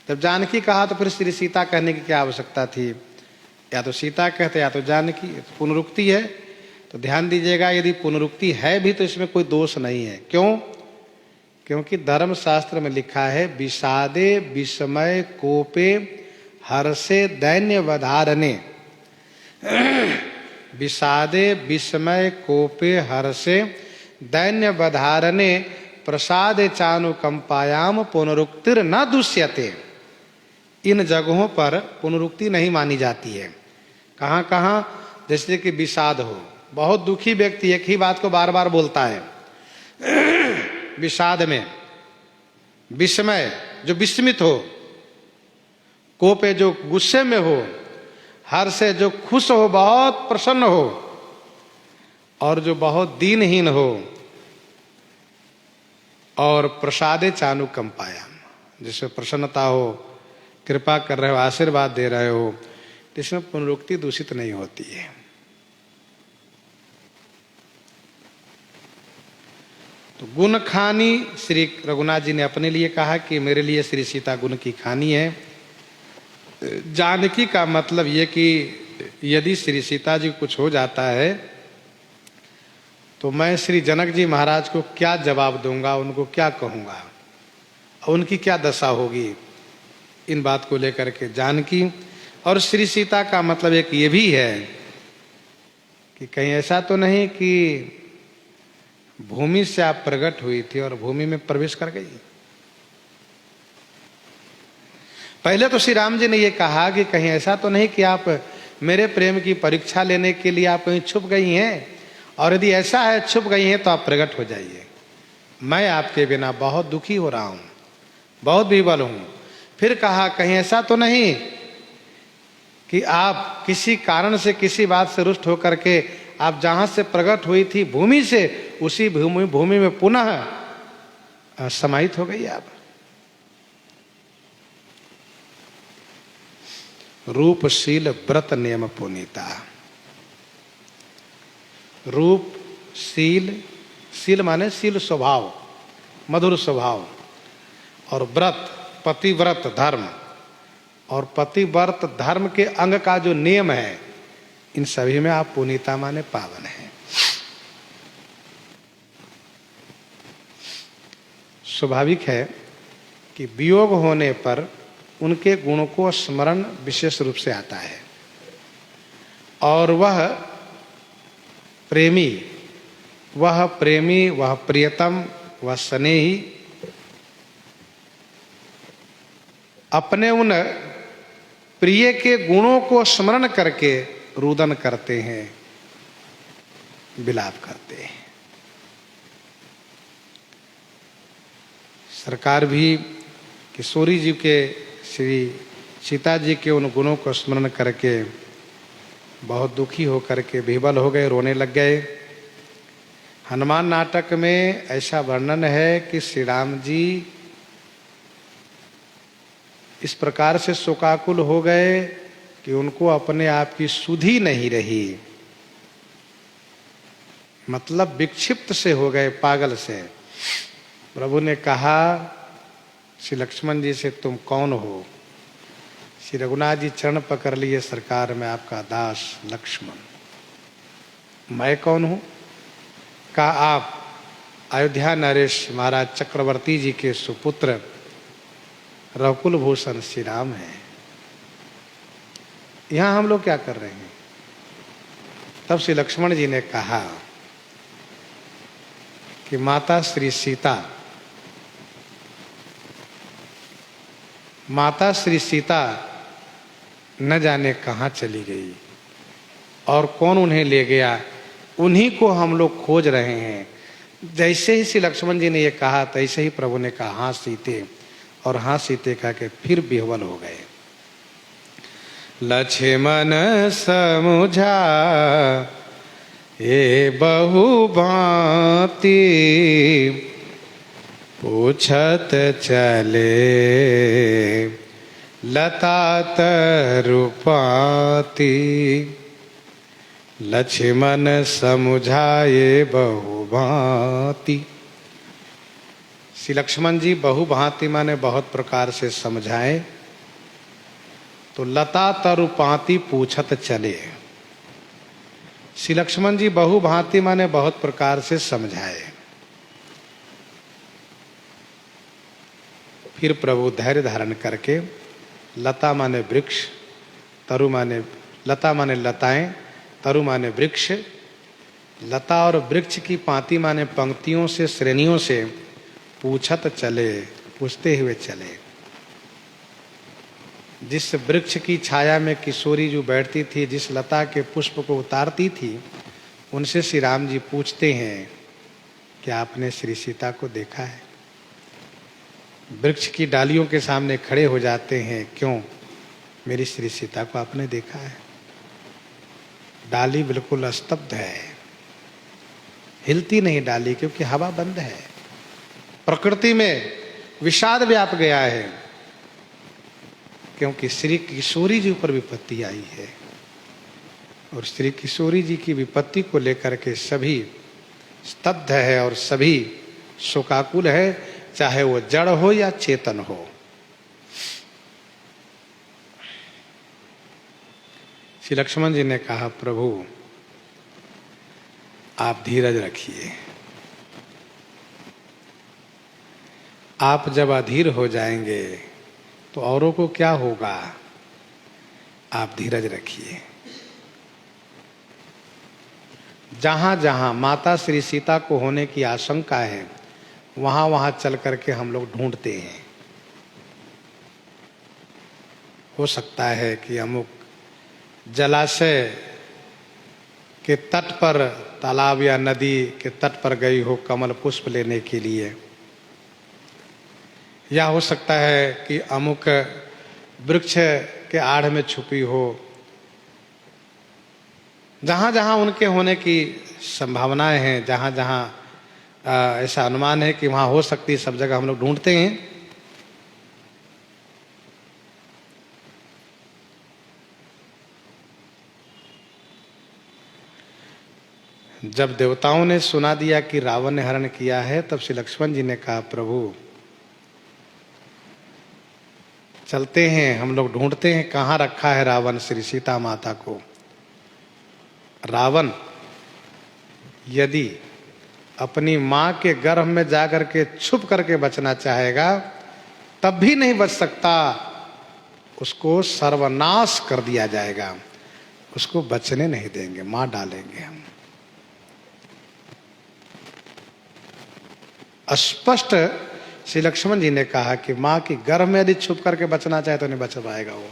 जब जानकी कहा तो फिर श्री सीता कहने की क्या आवश्यकता थी? या तो सीता कहते या तो जानकी। पुनरुक्ति है तो ध्यान दीजिएगा, यदि पुनरुक्ति है भी तो इसमें कोई दोष नहीं है। क्यों? क्योंकि धर्मशास्त्र में लिखा है विषादे विस्मय कोपे हर्षे दैन्य वधारणे। विषादे विस्मय कोपे हर्षे दैन्य वधारणे प्रसादे चानुकंपायाम पुनरुक्तिर न दुष्यते। इन जगहों पर पुनरुक्ति नहीं मानी जाती है। कहाँ कहाँ? जैसे कि विषाद हो, बहुत दुखी व्यक्ति एक ही बात को बार बार बोलता है, विषाद में। विस्मय जो विस्मित हो, कोपे जो गुस्से में हो, हर्ष से जो खुश हो, बहुत प्रसन्न हो, और जो बहुत दीनहीन हो, और प्रसादे चानुकंपायाम जिसमें प्रसन्नता हो, कृपा कर रहे हो, आशीर्वाद दे रहे हो, इसमें पुनरुक्ति दूषित नहीं होती है। तो गुण खानी श्री रघुनाथ जी ने अपने लिए कहा कि मेरे लिए श्री सीता गुण की खानी है। जानकी का मतलब ये कि यदि श्री सीता जी कुछ हो जाता है तो मैं श्री जनक जी महाराज को क्या जवाब दूंगा, उनको क्या कहूँगा, उनकी क्या दशा होगी, इन बात को लेकर के जानकी। और श्री सीता का मतलब एक ये भी है कि कहीं ऐसा तो नहीं कि भूमि से आप प्रकट हुई थी और भूमि में प्रवेश कर गई। पहले तो श्री राम जी ने ये कहा कि कहीं ऐसा तो नहीं कि आप मेरे प्रेम की परीक्षा लेने के लिए आप कहीं छुप गई हैं, और यदि ऐसा है छुप गई हैं तो आप प्रकट हो जाइए, मैं आपके बिना बहुत दुखी हो रहा हूं, बहुत विवल हूं। फिर कहा कहीं ऐसा तो नहीं कि आप किसी कारण से, किसी बात से रुष्ट होकर के आप जहां से प्रकट हुई थी भूमि से, उसी भूमि में पुनः समाहित हो गई आप। रूप शील व्रत नियम पुनीता। रूप शील, शील माने शील स्वभाव, मधुर स्वभाव, और व्रत पतिव्रत धर्म, और पतिव्रत धर्म के अंग का जो नियम है, इन सभी में आप पुनीता माने पावन है। स्वाभाविक है कि वियोग होने पर उनके गुणों को स्मरण विशेष रूप से आता है, और वह प्रेमी, वह प्रियतम, वह स्नेही अपने उन प्रिय के गुणों को स्मरण करके रुदन करते हैं, विलाप करते हैं। सरकार भी किशोरी जी के, श्री सीता जी के उन गुणों को स्मरण करके बहुत दुखी होकर के विह्वल हो गए, रोने लग गए। हनुमान नाटक में ऐसा वर्णन है कि श्री राम जी इस प्रकार से शोकाकुल हो गए कि उनको अपने आप की सुधि नहीं रही, मतलब विक्षिप्त से हो गए, पागल से। प्रभु ने कहा श्री लक्ष्मण जी से, तुम कौन हो? श्री रघुनाथ जी चरण पकड़ लिए, सरकार मैं आपका दास लक्ष्मण। मैं कौन हूं? कहा आप अयोध्या नरेश महाराज चक्रवर्ती जी के सुपुत्र रघुकुल भूषण श्री राम हैं। यहां हम लोग क्या कर रहे हैं? तब श्री लक्ष्मण जी ने कहा कि माता श्री सीता, माता श्री सीता न जाने कहाँ चली गई और कौन उन्हें ले गया, उन्हीं को हम लोग खोज रहे हैं। जैसे ही श्री लक्ष्मण जी ने ये कहा तैसे ही प्रभु ने कहा हाँ सीते, और हाँ सीते कह के फिर विह्वल हो गए। लक्ष्मण समुझा ये बहु भांति, पूछत चले लता तरुपाती। लक्ष्मण समुझाए बहु भांति। श्री लक्ष्मण जी बहुभांति माने बहुत प्रकार से समझाए, तो लता तरु पाती पूछत चले। श्री लक्ष्मण जी बहुभांति माने बहुत प्रकार से समझाए। फिर प्रभु धैर्य धारण करके, लता माने वृक्ष, तरु माने लता माने लताएं, तरु माने वृक्ष, लता और वृक्ष की पांति माने पंक्तियों से, श्रेणियों से पूछत चले, पूछते हुए चले। जिस वृक्ष की छाया में किशोरी जो बैठती थी, जिस लता के पुष्प को उतारती थी, उनसे श्री राम जी पूछते हैं कि आपने श्री सीता को देखा है? वृक्ष की डालियों के सामने खड़े हो जाते हैं, क्यों? मेरी श्री सीता को आपने देखा है? डाली बिल्कुल स्तब्ध है, हिलती नहीं डाली, क्योंकि हवा बंद है। प्रकृति में विषाद व्याप गया है, क्योंकि श्री किशोरी जी पर विपत्ति आई है। और श्री किशोरी जी की विपत्ति को लेकर के सभी स्तब्ध है और सभी शोकाकुल है, चाहे वो जड़ हो या चेतन हो। श्री लक्ष्मण जी ने कहा, प्रभु आप धीरज रखिए। आप जब अधीर हो जाएंगे तो औरों को क्या होगा? आप धीरज रखिए। जहां जहां माता श्री सीता को होने की आशंका है, वहां वहां चल करके हम लोग ढूंढते हैं। हो सकता है कि अमुक जलाशय के तट पर, तालाब या नदी के तट पर गई हो कमल पुष्प लेने के लिए, या हो सकता है कि अमुक वृक्ष के आड़ में छुपी हो। जहां जहां उनके होने की संभावनाएं हैं, जहां जहां ऐसा अनुमान है कि वहां हो सकती है, सब जगह हम लोग ढूंढते हैं। जब देवताओं ने सुना दिया कि रावण ने हरण किया है, तब श्री लक्ष्मण जी ने कहा, प्रभु चलते हैं, हम लोग ढूंढते हैं कहाँ रखा है रावण श्री सीता माता को। रावण यदि अपनी मां के गर्भ में जाकर के छुप करके बचना चाहेगा, तब भी नहीं बच सकता, उसको सर्वनाश कर दिया जाएगा, उसको बचने नहीं देंगे, मार डालेंगे हम। स्पष्ट श्री लक्ष्मण जी ने कहा कि मां की गर्भ में यदि छुप करके बचना चाहे तो नहीं बच पाएगा वो।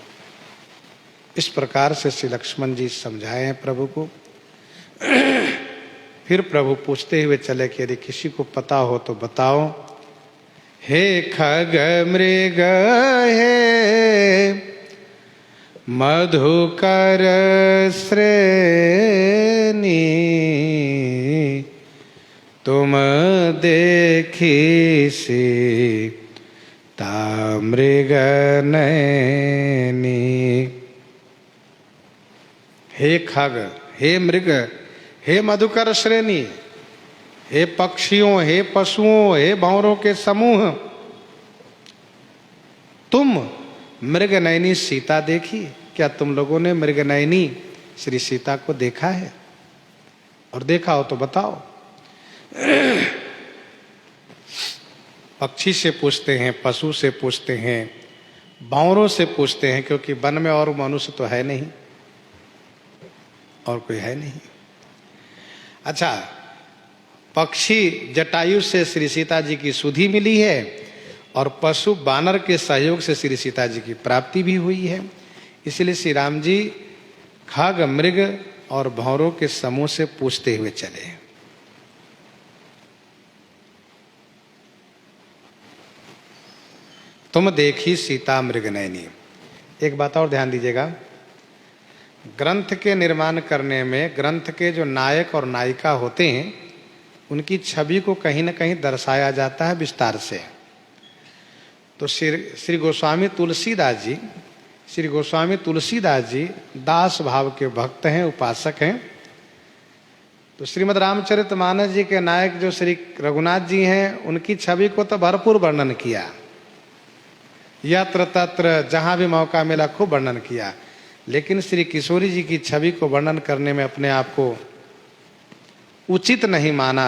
इस प्रकार से श्री लक्ष्मण जी समझाए हैं प्रभु को। फिर प्रभु पूछते हुए चले कि यदि किसी को पता हो तो बताओ। हे खग मृग हे मधुकर श्रेणी, तुम देखी सीता मृग नैनी। हे खग, हे मृग, हे मधुकर श्रेणी, हे पक्षियों, हे पशुओं, हे भंवरों के समूह, तुम मृग नयनी सीता देखी? क्या तुम लोगों ने मृग नयनी श्री सीता को देखा है? और देखा हो तो बताओ। पक्षी से पूछते हैं, पशु से पूछते हैं, भंवरों से पूछते हैं, क्योंकि वन में और मनुष्य तो है नहीं, और कोई है नहीं। अच्छा, पक्षी जटायु से श्री सीता जी की सुधि मिली है, और पशु बानर के सहयोग से श्री सीता जी की प्राप्ति भी हुई है। इसलिए श्री राम जी खग, मृग और भंवरों के समूह से पूछते हुए चले। तुम देखी सीता मृग नयनी। एक बात और ध्यान दीजिएगा, ग्रंथ के निर्माण करने में ग्रंथ के जो नायक और नायिका होते हैं, उनकी छवि को कहीं न कहीं दर्शाया जाता है विस्तार से। तो श्री गोस्वामी तुलसीदास जी दास भाव के भक्त हैं, उपासक हैं। तो श्रीमद् रामचरितमानस जी के नायक जो श्री रघुनाथ जी हैं, उनकी छवि को तो भरपूर वर्णन किया, यत्र तत्र जहां भी मौका मिला खूब वर्णन किया, लेकिन श्री किशोरी जी की छवि को वर्णन करने में अपने आप को उचित नहीं माना,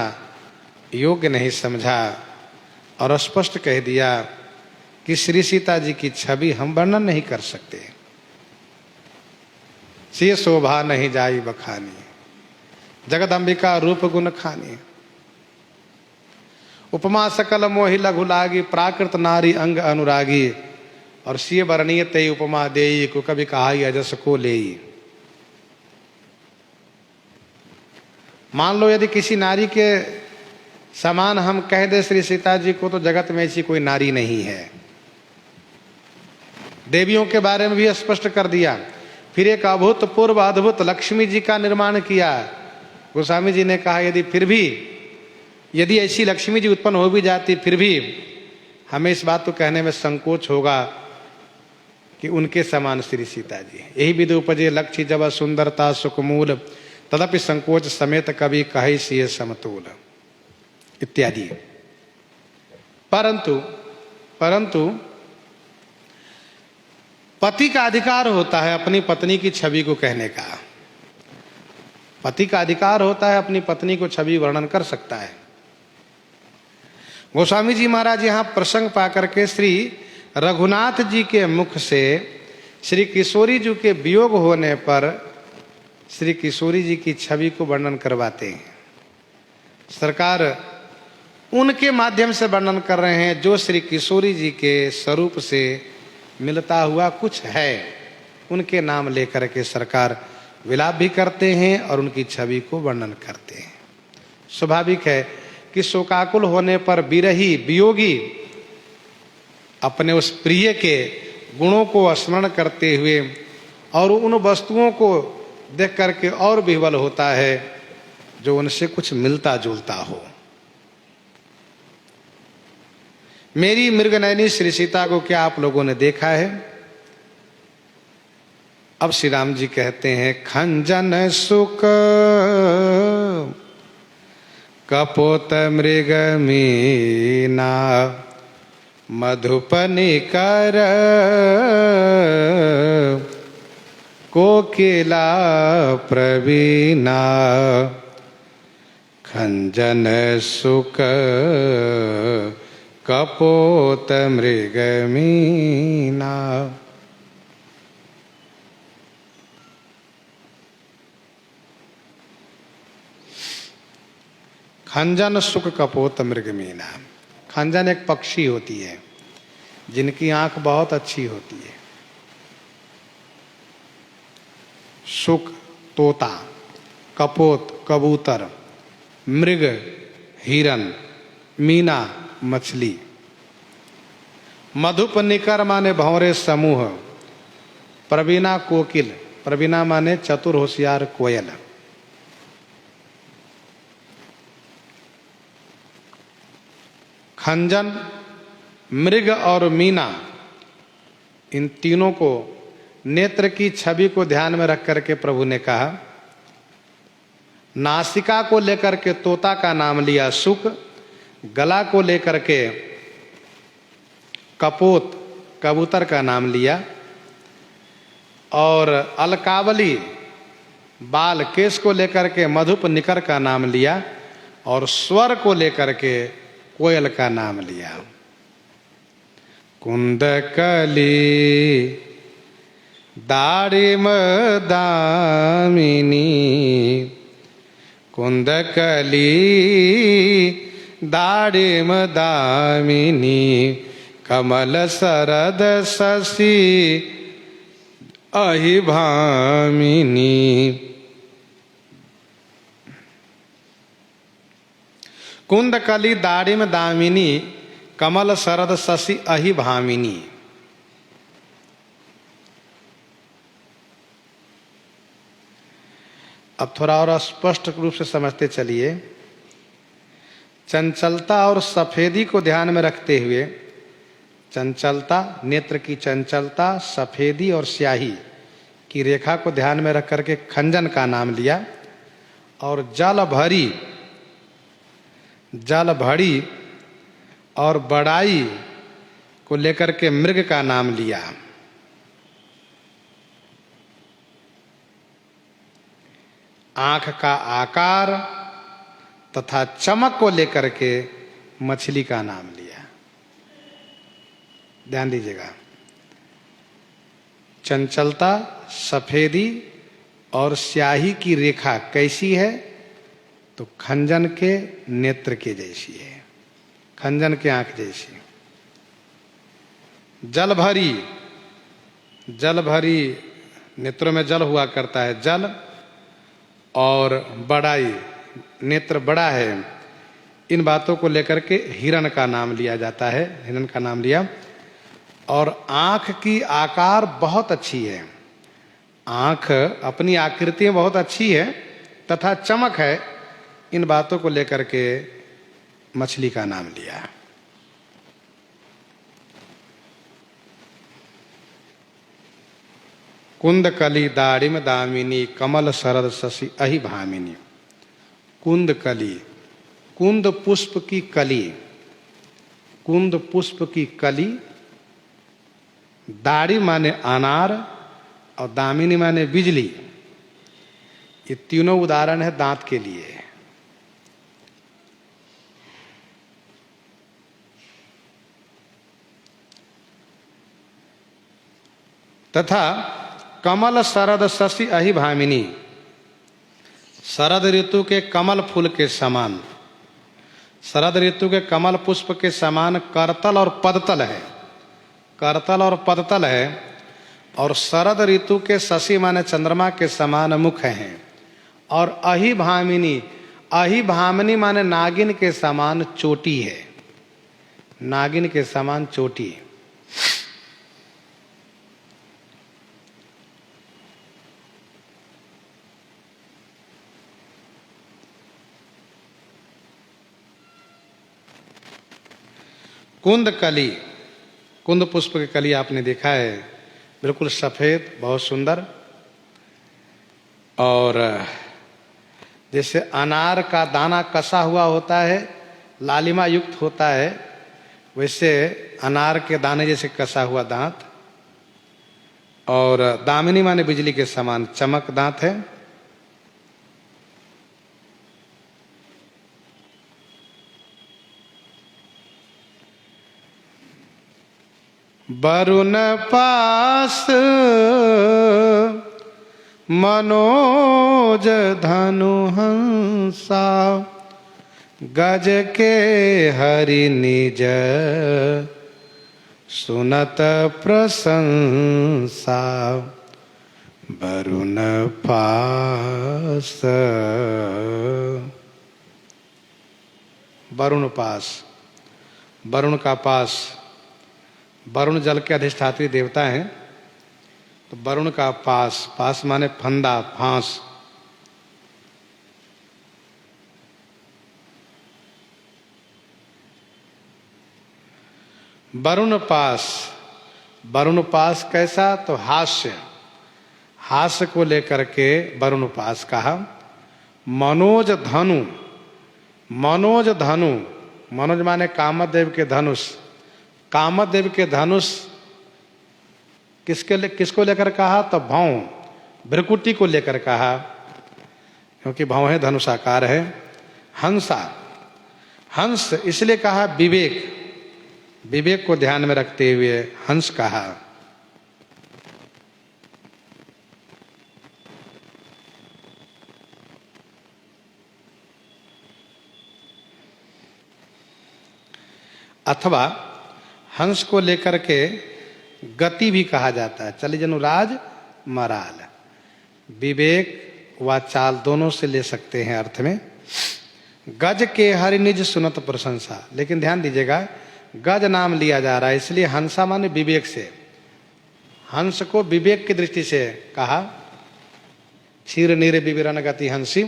योग्य नहीं समझा और स्पष्ट कह दिया कि श्री सीता जी की छवि हम वर्णन नहीं कर सकते। से शोभा नहीं जाई बखानी, जगदम्बिका रूप गुण खानी, उपमा सकल मोहि लघु लागी, प्राकृत नारी अंग अनुरागी, और सिय वर्णीय तय उपमा देई, को कभी कहाई अजस को लेई। मान लो यदि किसी नारी के समान हम कह दे श्री सीता जी को, तो जगत में ऐसी कोई नारी नहीं है। देवियों के बारे में भी स्पष्ट कर दिया। फिर एक अभूतपूर्व अद्भुत लक्ष्मी जी का निर्माण किया। गोस्वामी जी ने कहा यदि ऐसी लक्ष्मी जी उत्पन्न हो भी जाती, फिर भी हमें इस बात को कहने में संकोच होगा कि उनके समान श्री सीता जी। यही विधि उपजे लक्ष्य जब सुंदरता सुखमूल, तदपि संकोच समेत कभी कहे सिय समतूल इत्यादि। परंतु पति का अधिकार होता है अपनी पत्नी की छवि को कहने का। पति का अधिकार होता है अपनी पत्नी को छवि वर्णन कर सकता है। गोस्वामी जी महाराज यहाँ प्रसंग पाकर के श्री रघुनाथ जी के मुख से श्री किशोरी जी के वियोग होने पर श्री किशोरी जी की छवि को वर्णन करवाते हैं। सरकार उनके माध्यम से वर्णन कर रहे हैं जो श्री किशोरी जी के स्वरूप से मिलता हुआ कुछ है, उनके नाम लेकर के सरकार विलाप भी करते हैं और उनकी छवि को वर्णन करते हैं। स्वाभाविक है कि शोकाकुल होने पर विरही वियोगी अपने उस प्रिय के गुणों को स्मरण करते हुए और उन वस्तुओं को देख करके और विह्वल होता है जो उनसे कुछ मिलता जुलता हो। मेरी मृगनयनी श्री सीता को क्या आप लोगों ने देखा है? अब श्री राम जी कहते हैं, खंजन सुख कपोत मृग मीना, मधुपनि कर कोकिला प्रवीणा, खंजन सुख कपोत मृग मीना। खंजन सुख कपोत मृग मीना। खंजन एक पक्षी होती है जिनकी आंख बहुत अच्छी होती है। सुख तोता, कपोत कबूतर, मृग हिरन, मीना मछली, मधुप निकर माने भंवरे समूह, प्रवीणा कोकिल, प्रवीणा माने चतुर होशियार कोयल। खंजन, मृग और मीना, इन तीनों को नेत्र की छवि को ध्यान में रख करके प्रभु ने कहा। नासिका को लेकर के तोता का नाम लिया सुख, गला को लेकर के कपोत कबूतर का नाम लिया, और अलकावली बाल केश को लेकर के मधुप निकर का नाम लिया, और स्वर को लेकर के कोयल का नाम लिया। कुंदकली दारिम दामिनी, कुंदकली दारिम दामिनी, कमल सरद शशि अहि भामिनी। कुंदकली दारिम दामिनी, कमल शरद शशि अहि भामिनी। अब थोड़ा और स्पष्ट रूप से समझते चलिए। चंचलता और सफेदी को ध्यान में रखते हुए, चंचलता, नेत्र की चंचलता, सफेदी और स्याही की रेखा को ध्यान में रख करके खंजन का नाम लिया, और जल भरी और बड़ाई को लेकर के मृग का नाम लिया। आंख का आकार तथा चमक को लेकर के मछली का नाम लिया। ध्यान दीजिएगा, चंचलता, सफेदी और स्याही की रेखा कैसी है? तो खंजन के नेत्र के जैसी है, खंजन के आंख जैसी। जल भरी, नेत्रों में जल हुआ करता है, जल। और बड़ाई, नेत्र बड़ा है। इन बातों को लेकर के हिरण का नाम लिया जाता है, हिरण का नाम लिया। और आंख की आकार बहुत अच्छी है, आंख अपनी आकृति में बहुत अच्छी है तथा चमक है। इन बातों को लेकर के मछली का नाम लिया। कुंद कली दाड़िम दामिनी कमल शरद शशि अहि भामिनी। कुंद कली, कुंद पुष्प की कली, कुंद पुष्प की कली। दाढ़ी माने अनार और दामिनी माने बिजली। ये तीनों उदाहरण है दांत के लिए। तथा कमल शरद शशि अहि भामिनी, शरद ऋतु के कमल फूल के समान, शरद ऋतु के कमल पुष्प के समान करतल और पदतल है, करतल और पदतल है। और शरद ऋतु के शशि माने चंद्रमा के समान मुख हैं। और अहि भामिनी, अहि भामिनी माने नागिन के समान चोटी है, नागिन के समान चोटी। कुंद कली, कुंद पुष्प की कली आपने देखा है, बिल्कुल सफेद, बहुत सुंदर। और जैसे अनार का दाना कसा हुआ होता है, लालिमा युक्त होता है, वैसे अनार के दाने जैसे कसा हुआ दांत। और दामिनी माने बिजली के समान चमक दांत है। वरुण पास मनोज धनु हंसा, गज के हरि निज सुनत प्रशंसा। वरुण पास, वरुण पास, वरुण का पास। वरुण जल के अधिष्ठात्री देवता हैं, तो वरुण का पास, पास माने फंदा, फांस। वरुण पास, वरुण पास कैसा? तो हास्य, हास्य को लेकर के वरुण पास कहा। मनोज धनु, मनोज धनु, मनोज माने कामदेव के धनुष। कामदेव के धनुष किसको लेकर कहा? तो भौं, भ्रकुटी को लेकर कहा, क्योंकि भौं है, धनुषाकार है। हंसा, हंस इसलिए कहा विवेक, विवेक को ध्यान में रखते हुए हंस कहा। अथवा हंस को लेकर के गति भी कहा जाता है। चलिए जनुराज मराल, विवेक व चाल दोनों से ले सकते हैं अर्थ में। गज के हरि निज सुनत प्रशंसा, लेकिन ध्यान दीजिएगा गज नाम लिया जा रहा है, इसलिए हंसा माने विवेक से, हंस को विवेक की दृष्टि से कहा। क्षीर नीर विवरण गति हंसी।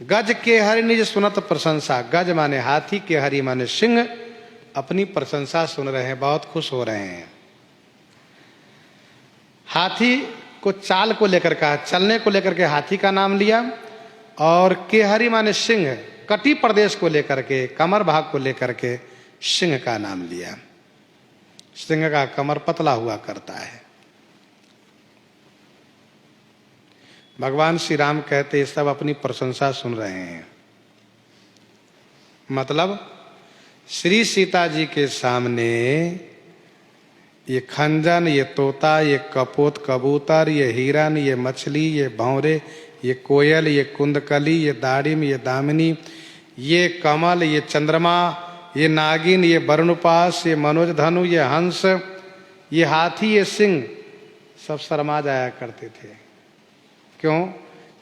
गज के हरि निज सुनत प्रशंसा, गज माने हाथी, के हरि माने सिंह, अपनी प्रशंसा सुन रहे हैं, बहुत खुश हो रहे हैं। हाथी को चाल को लेकर कहा, चलने को लेकर के हाथी का नाम लिया। और केहरी माने सिंह, कटी प्रदेश को लेकर के, कमर भाग को लेकर के सिंह का नाम लिया। सिंह का कमर पतला हुआ करता है। भगवान श्री राम कहते सब अपनी प्रशंसा सुन रहे हैं। मतलब श्री सीता जी के सामने ये खंजन, ये तोता, ये कपोत कबूतर, ये हिरन, ये मछली, ये भौरे, ये कोयल, ये कुंदकली, ये दाड़िम, ये दामिनी, ये कमल, ये चंद्रमा, ये नागिन, ये वरुणपास, ये मनोज धनु, ये हंस, ये हाथी, ये सिंह, सब शर्मा जाया करते थे। क्यों?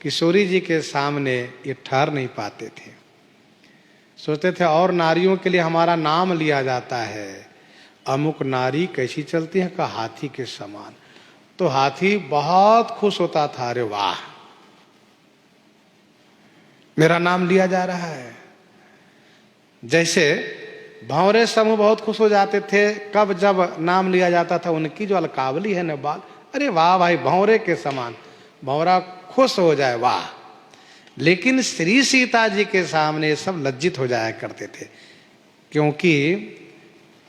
किशोरी जी के सामने ये ठहर नहीं पाते थे। सोचते थे और नारियों के लिए हमारा नाम लिया जाता है, अमुक नारी कैसी चलती है, का हाथी के समान। तो हाथी बहुत खुश होता था, अरे वाह मेरा नाम लिया जा रहा है। जैसे भंवरे समूह बहुत खुश हो जाते थे कब जब नाम लिया जाता था उनकी जो अलकावली है न बाल, अरे वाह भाई भंवरे के समान, भंवरा खुश हो जाए, वाह। लेकिन श्री सीता जी के सामने सब लज्जित हो जाया करते थे, क्योंकि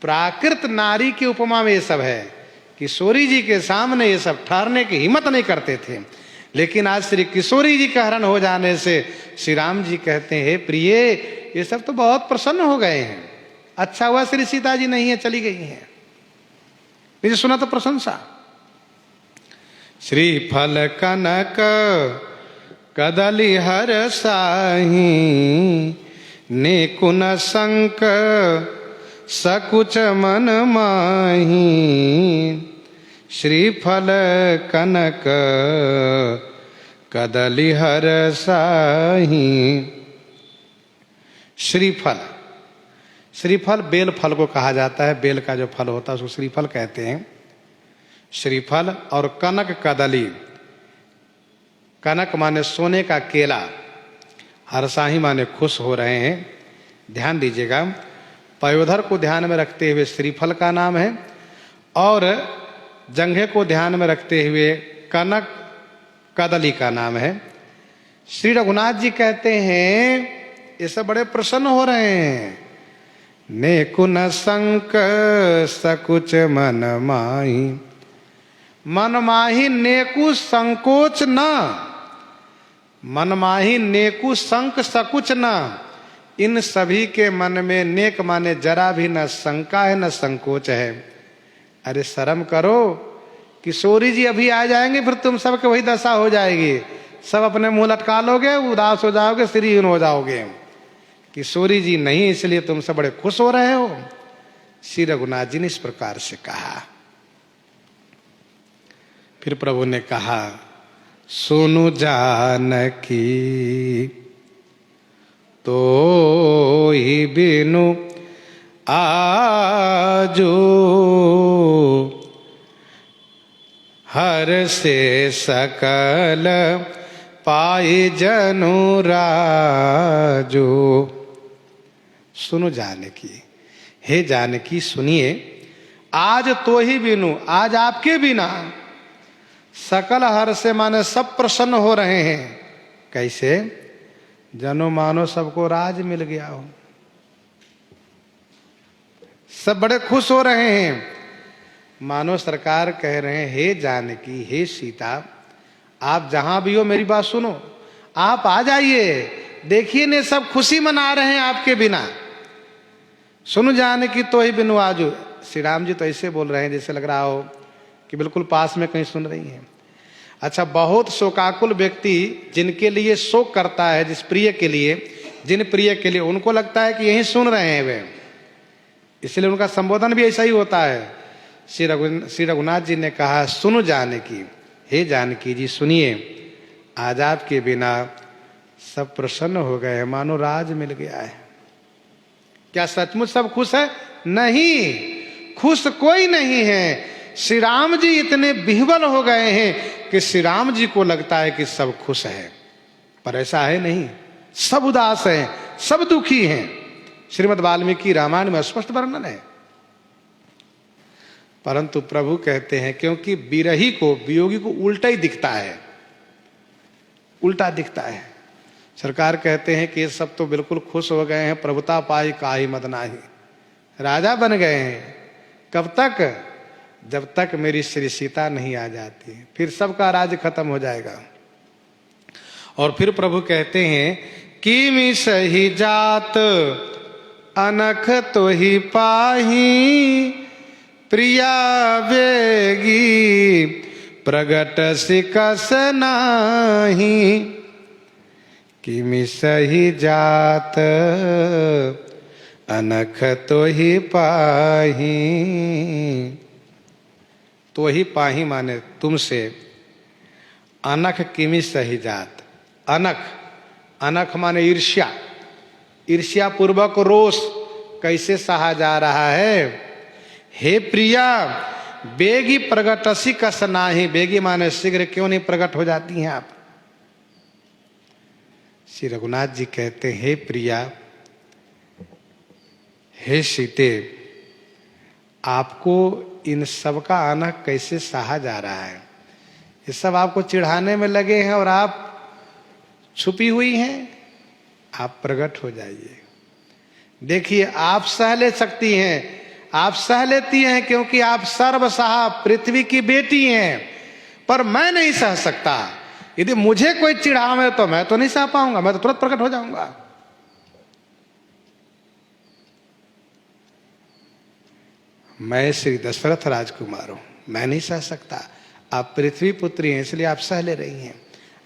प्राकृत नारी की उपमा में ये सब है। किशोरी जी के सामने ये सब ठहरने की हिम्मत नहीं करते थे। लेकिन आज श्री किशोरी जी का हरण हो जाने से श्री राम जी कहते हैं, हे प्रिय, ये सब तो बहुत प्रसन्न हो गए हैं। अच्छा हुआ श्री सीता जी नहीं है, चली गई हैं। मुझे सुना तो प्रशंसा। श्री फल कनक कदली हर साही, नेकुन संक सकुच मन माही। श्रीफल कनक कदली हर साही। श्रीफल, श्रीफल बेल फल को कहा जाता है। बेल का जो फल होता है उसको श्रीफल कहते हैं। श्रीफल और कनक कदली, कनक माने सोने का केला, हरसाही माने खुश हो रहे हैं। ध्यान दीजिएगा, पयोधर को ध्यान में रखते हुए श्रीफल का नाम है, और जंघे को ध्यान में रखते हुए कनक कदली का नाम है। श्री रघुनाथ जी कहते हैं ये सब बड़े प्रसन्न हो रहे हैं। नेकुन संक सकुच मन माही। मन माही नेकु संकोच न, मन माही नेकु संक सकुच न। इन सभी के मन में नेक माने जरा भी न शंका है न संकोच है। अरे शर्म करो, किशोरी जी अभी आ जाएंगे, फिर तुम सबके वही दशा हो जाएगी। सब अपने मुंह लटका लोगे, उदास हो जाओगे, श्रीहीन हो जाओगे। किशोरी जी नहीं, इसलिए तुम सब बड़े खुश हो रहे हो। श्री रघुनाथ जी ने इस प्रकार से कहा। फिर प्रभु ने कहा, सुनु जानकी तो ही बिनु आजो, हर से सकल पाए जनु राजो। सुनो जानकी, हे जानकी सुनिए, आज तो ही बिनु, आज आपके बिना सकल हर से माने सब प्रसन्न हो रहे हैं। कैसे? जनो मानो सबको राज मिल गया हो, सब बड़े खुश हो रहे हैं। मानो सरकार कह रहे हैं, हे जानकी, हे सीता, आप जहां भी हो मेरी बात सुनो, आप आ जाइए, देखिए ने सब खुशी मना रहे हैं आपके बिना। सुनो जानकी तो ही बिनु आजो। श्री राम जी तो ऐसे बोल रहे हैं जैसे लग रहा हो कि बिल्कुल पास में कहीं सुन रही हैं। अच्छा, बहुत शोकाकुल व्यक्ति जिनके लिए शोक करता है, जिस प्रिय के लिए, जिन प्रिय के लिए, उनको लगता है कि यही सुन रहे हैं वे, इसलिए उनका संबोधन भी ऐसा ही होता है। श्री रघुनाथ जी ने कहा, सुनो जानकी, हे जानकी जी सुनिए, आज आपके बिना सब प्रसन्न हो गए, मानो राज मिल गया है। क्या सचमुच सब खुश है? नहीं, खुश कोई नहीं है। श्री राम जी इतने विह्वल हो गए हैं कि श्री राम जी को लगता है कि सब खुश है, पर ऐसा है नहीं। सब उदास हैं, सब दुखी हैं। श्रीमद् वाल्मीकि रामायण में स्पष्ट वर्णन है। परंतु प्रभु कहते हैं क्योंकि विरही को, वियोगी को उल्टा ही दिखता है, उल्टा दिखता है। सरकार कहते हैं कि ये सब तो बिल्कुल खुश हो गए हैं, प्रभुता पाई काहि मद नाही, राजा बन गए हैं। कब तक? जब तक मेरी श्री सीता नहीं आ जाती, फिर सबका राज खत्म हो जाएगा। और फिर प्रभु कहते हैं कि मी सही जात अनख तो ही पाही, प्रिया बेगी प्रगट सिकस नाही। कि मी सही जात अनख तो ही पाही, तो ही पाही माने तुमसे, अनख किमी सही जात। अनख, अनख माने ईर्ष्या, ईर्ष्या पूर्वक रोष कैसे सहा जा रहा है। हे प्रिया बेगी प्रगटसी कस नाही, बेगी माने शीघ्र क्यों नहीं प्रकट हो जाती हैं आप। श्री रघुनाथ जी कहते हैं, हे प्रिया, हे सीते, आपको इन सब का अनख कैसे सहा जा रहा है। ये सब आपको चिढ़ाने में लगे हैं और आप छुपी हुई हैं, आप प्रकट हो जाइए। देखिए आप सह ले सकती हैं, आप सह लेती हैं क्योंकि आप सर्वसहा पृथ्वी की बेटी हैं, पर मैं नहीं सह सकता। यदि मुझे कोई चिढ़ावे तो मैं तो नहीं सह पाऊंगा, मैं तो तुरंत प्रकट हो जाऊंगा। मैं श्री दशरथ राजकुमार हूं, मैं नहीं सह सकता। आप पृथ्वी पुत्री हैं इसलिए आप सह ले रही हैं।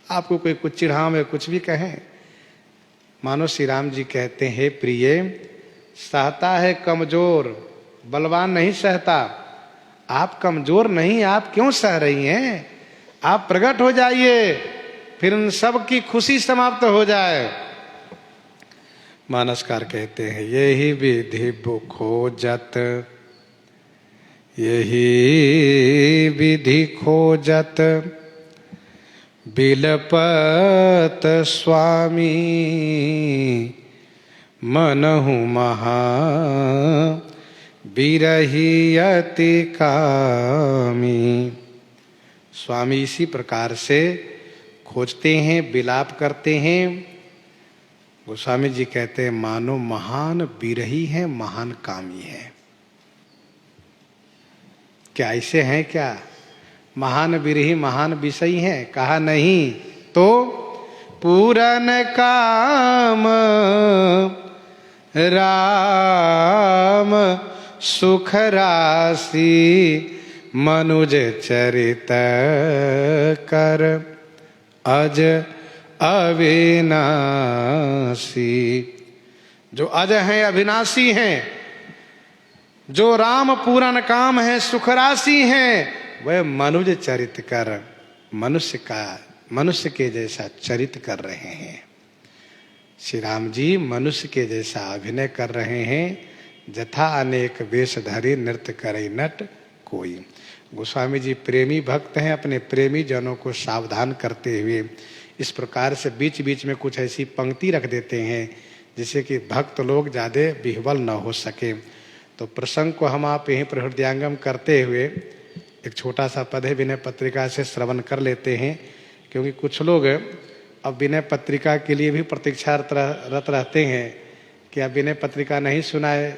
आपको कोई कुछ चिढ़ावे कुछ भी कहें। मानो श्री राम जी कहते हैं, हे प्रिय, सहता है कमजोर, बलवान नहीं सहता। आप कमजोर नहीं, आप क्यों सह रही हैं? आप प्रकट हो जाइए, फिर उन सब की खुशी समाप्त हो जाए। मानसकार कहते हैं, यही विधि खोजत, यही विधि खोजत बिलपत स्वामी, मनहु महा बिरही अति कामी। स्वामी इसी प्रकार से खोजते हैं, विलाप करते हैं। गोस्वामी जी कहते हैं, मानो महान बिरही है, महान कामी है। क्या ऐसे हैं क्या? महान बिरही महान विषयी हैं? कहा नहीं। तो पूरन काम राम सुख राशि, मनुज चरित कर अज अविनाशी। जो अज हैं, अविनाशी हैं, जो राम पूरन काम है, सुख राशि हैं, वह मनुज चरित कर, मनुष्य के जैसा चरित कर रहे हैं। श्री राम जी मनुष्य के जैसा अभिनय कर रहे हैं। जथा अनेक वेश धरी नृत्य करे नट कोई। गोस्वामी जी प्रेमी भक्त हैं, अपने प्रेमी जनों को सावधान करते हुए इस प्रकार से बीच बीच में कुछ ऐसी पंक्ति रख देते हैं जिससे कि भक्त लोग ज़्यादा विह्वल न हो सके। तो प्रसंग को हम आप यहीं पर हृदयांगम करते हुए एक छोटा सा पद है, विनय पत्रिका से श्रवण कर लेते हैं, क्योंकि कुछ लोग अब विनय पत्रिका के लिए भी प्रतीक्षारत रहते हैं कि अब विनय पत्रिका नहीं सुनाए